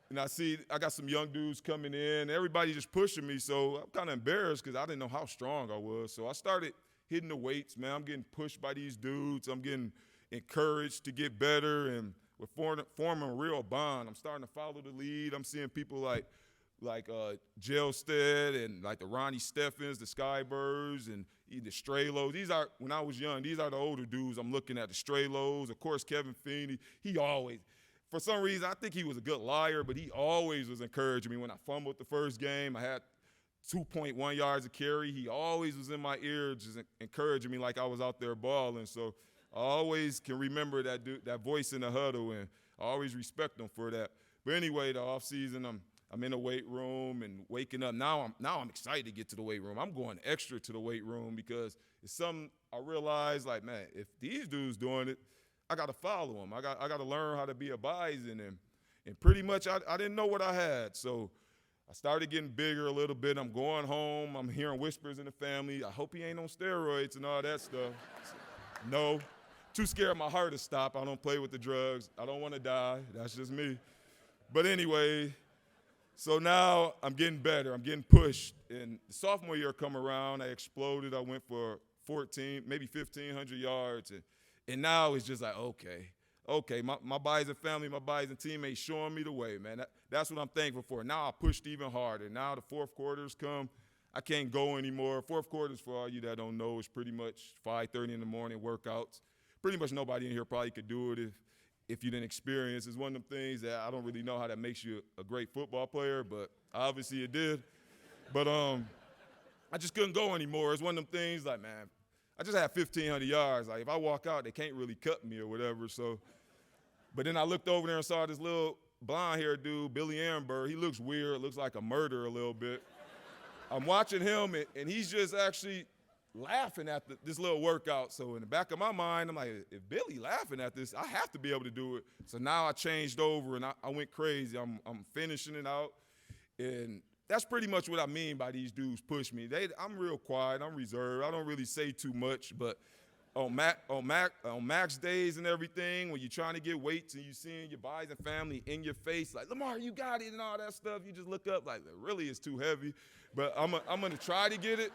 and I got some young dudes coming in. Everybody just pushing me, so I'm kind of embarrassed because I didn't know how strong I was. So I started hitting the weights, man. I'm getting pushed by these dudes. I'm getting encouraged to get better, and we're forming a real bond. I'm starting to follow the lead. I'm seeing people like Jelstead and like the Ronnie Steffens, the Skybirds, and the Straylows. These are, when I was young, these are the older dudes I'm looking at, the Straylows. Of course, Kevin Feeney, he always, for some reason, I think he was a good liar, but he always was encouraging me. When I fumbled the first game, I had 2.1 yards of carry. He always was in my ear just encouraging me like I was out there balling. So I always can remember that voice in the huddle, and I always respect him for that. But anyway, the offseason, I'm in the weight room and waking up. Now I'm excited to get to the weight room. I'm going extra to the weight room because it's something I realize, like, man, if these dudes doing it, I got to follow them. I got to learn how to be a Bison. And pretty much I didn't know what I had. So I started getting bigger a little bit. I'm going home. I'm hearing whispers in the family. I hope he ain't on steroids and all that stuff. No. Too scared my heart to stop. I don't play with the drugs. I don't want to die. That's just me. But anyway, so now I'm getting better. I'm getting pushed. And the sophomore year come around, I exploded. I went for 14, maybe 1,500 yards. And now it's just like, okay, my Bison family, my Bison teammates showing me the way, man. That's what I'm thankful for. Now I pushed even harder. Now the fourth quarters come. I can't go anymore. Fourth quarters, for all you that don't know, is pretty much 5:30 in the morning workouts. Pretty much nobody in here probably could do it if you didn't experience. It's one of them things that I don't really know how that makes you a great football player, but obviously it did. But I just couldn't go anymore. It's one of them things like, man, I just had 1,500 yards. Like, if I walk out, they can't really cut me or whatever. So, but then I looked over there and saw this little blonde-haired dude, Billy Ehrenberg. He looks weird, looks like a murderer a little bit. I'm watching him, and he's just actually laughing at this little workout. So in the back of my mind, I'm like, if Billy laughing at this, I have to be able to do it. So now I changed over, and I went crazy. I'm finishing it out. And that's pretty much what I mean by these dudes push me. I'm real quiet. I'm reserved. I don't really say too much. But on max days and everything, when you're trying to get weights and you seeing your Bison family in your face, like, Lamar, you got it and all that stuff, you just look up like, really, it's too heavy. But I'm going to try to get it.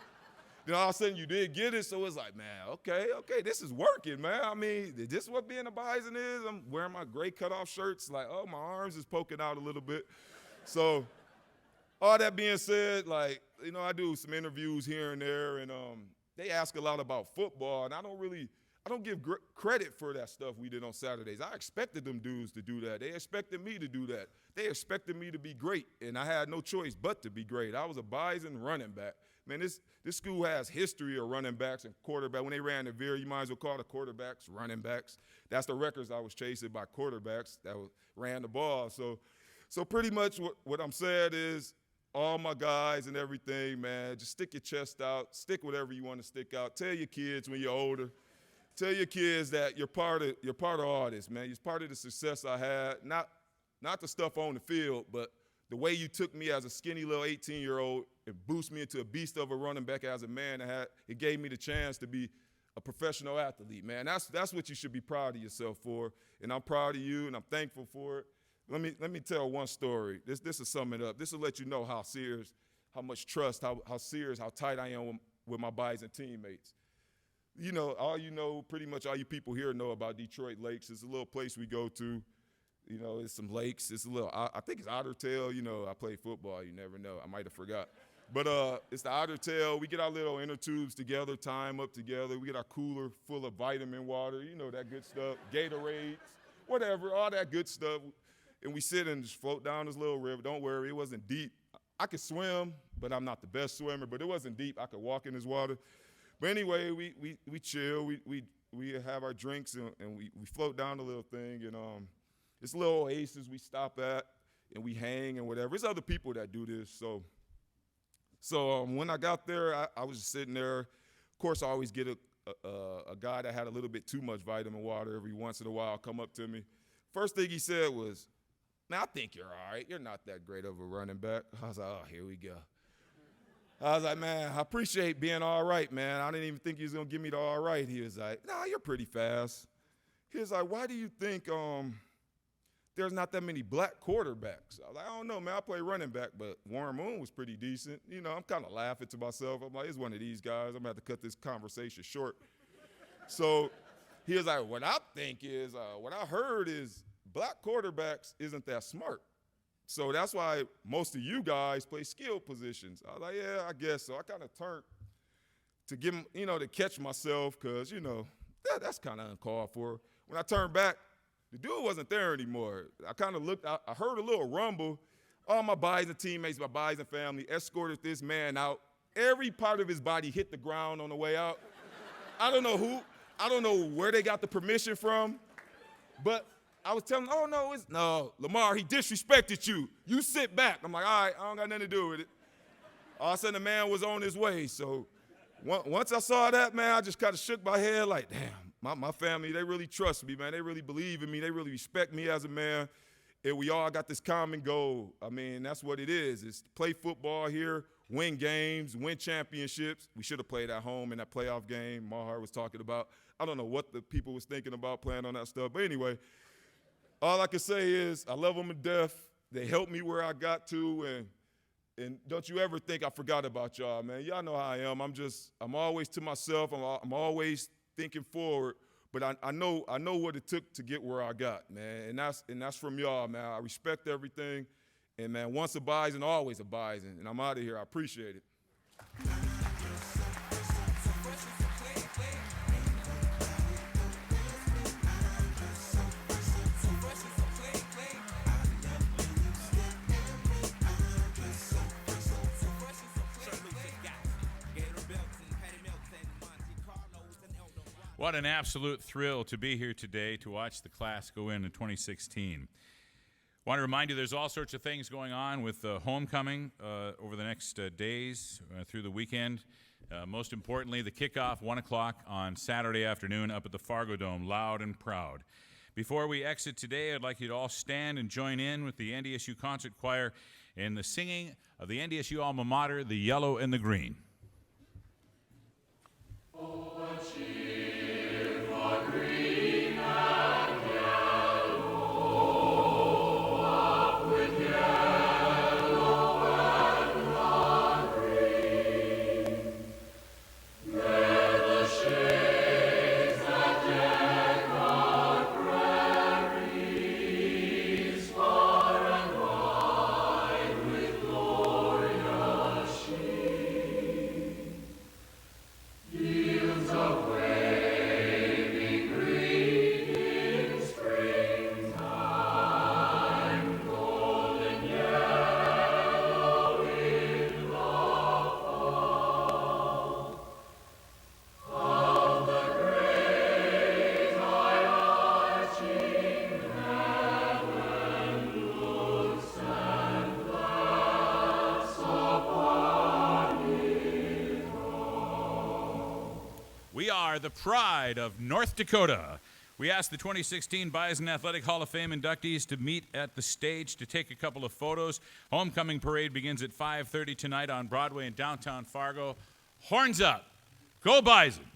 Then all of a sudden you did get it, so it's like, man, okay, this is working, man. I mean, is this what being a Bison is? I'm wearing my gray cutoff shirts, like, oh, my arms is poking out a little bit. So all that being said, like, you know, I do some interviews here and there, and they ask a lot about football, and I don't give credit for that stuff we did on Saturdays. I expected them dudes to do that. They expected me to do that. They expected me to be great, and I had no choice but to be great. I was a Bison running back. Man, this school has history of running backs and quarterbacks. When they ran the veer, you might as well call the quarterbacks running backs. That's the records I was chasing by quarterbacks that ran the ball. So pretty much what I'm saying is, all my guys and everything, man, just stick your chest out. Stick whatever you want to stick out. Tell your kids when you're older. Tell your kids that you're part of all this, man. You're part of the success I had. Not the stuff on the field, but the way you took me as a skinny little 18-year-old and boosted me into a beast of a running back as a man. It gave me the chance to be a professional athlete, man. That's what you should be proud of yourself for, and I'm proud of you, and I'm thankful for it. Let me tell one story. This will sum it up. This will let you know how serious, how much trust, how serious, how tight I am with my Bison teammates. Pretty much all you people here know about Detroit Lakes. It's a little place we go to. You know, it's some lakes. It's a little, I think it's Otter Tail. You know, I play football. You never know. I might have forgot. But it's the Otter Tail. We get our little inner tubes together, tie them up together. We get our cooler full of vitamin water, you know, that good stuff, Gatorades, whatever, all that good stuff. And we sit and just float down this little river. Don't worry, it wasn't deep. I could swim, but I'm not the best swimmer. But it wasn't deep. I could walk in this water. But anyway, we chill. We have our drinks, and we float down the little thing. And it's little oasis we stop at, and we hang and whatever. There's other people that do this. So So when I got there, I was just sitting there. Of course, I always get a guy that had a little bit too much vitamin water every once in a while come up to me. First thing he said was, "Man, I think you're all right. You're not that great of a running back." I was like, "Oh, here we go." I was like, "Man, I appreciate being all right, man. I didn't even think he was going to give me the all right." He was like, "Nah, you're pretty fast." He was like, "Why do you think there's not that many black quarterbacks?" I was like, "I don't know, man. I play running back, but Warren Moon was pretty decent." You know, I'm kind of laughing to myself. I'm like, "It's one of these guys. I'm going to have to cut this conversation short." So he was like, "What I think is, what I heard is black quarterbacks isn't that smart. So that's why most of you guys play skill positions." I was like, "Yeah, I guess so." I kind of turned to give him, to catch myself because, that's kind of uncalled for. When I turned back, the dude wasn't there anymore. I kind of looked, I heard a little rumble. All my Bison teammates, my Bison family escorted this man out. Every part of his body hit the ground on the way out. I don't know where they got the permission from, but I was telling him, "Oh, no, Lamar, he disrespected you. You sit back." I'm like, "All right, I don't got nothing to do with it." All of a sudden, the man was on his way. So once I saw that, man, I just kind of shook my head like, damn, my family, they really trust me, man. They really believe in me. They really respect me as a man. And we all got this common goal. I mean, that's what it is. It's to play football here, win games, win championships. We should have played at home in that playoff game Maher was talking about. I don't know what the people was thinking about playing on that stuff. But anyway, all I can say is I love them to death. They helped me where I got to, and don't you ever think I forgot about y'all, man. Y'all know how I am. I'm always to myself. I'm always thinking forward. But I know what it took to get where I got, man. And that's from y'all, man. I respect everything. And, man, once a Bison, always a Bison. And I'm out of here. I appreciate it. What an absolute thrill to be here today to watch the class go in 2016. Want to remind you there's all sorts of things going on with homecoming over the next days through the weekend. Most importantly, the kickoff, 1 o'clock on Saturday afternoon up at the Fargo Dome, loud and proud. Before we exit today, I'd like you to all stand and join in with the NDSU Concert Choir in the singing of the NDSU alma mater, the Yellow and the Green. The pride of North Dakota. We asked the 2016 Bison Athletic Hall of Fame inductees to meet at the stage to take a couple of photos. Homecoming parade begins at 5:30 tonight on Broadway in downtown Fargo. Horns up. Go Bison.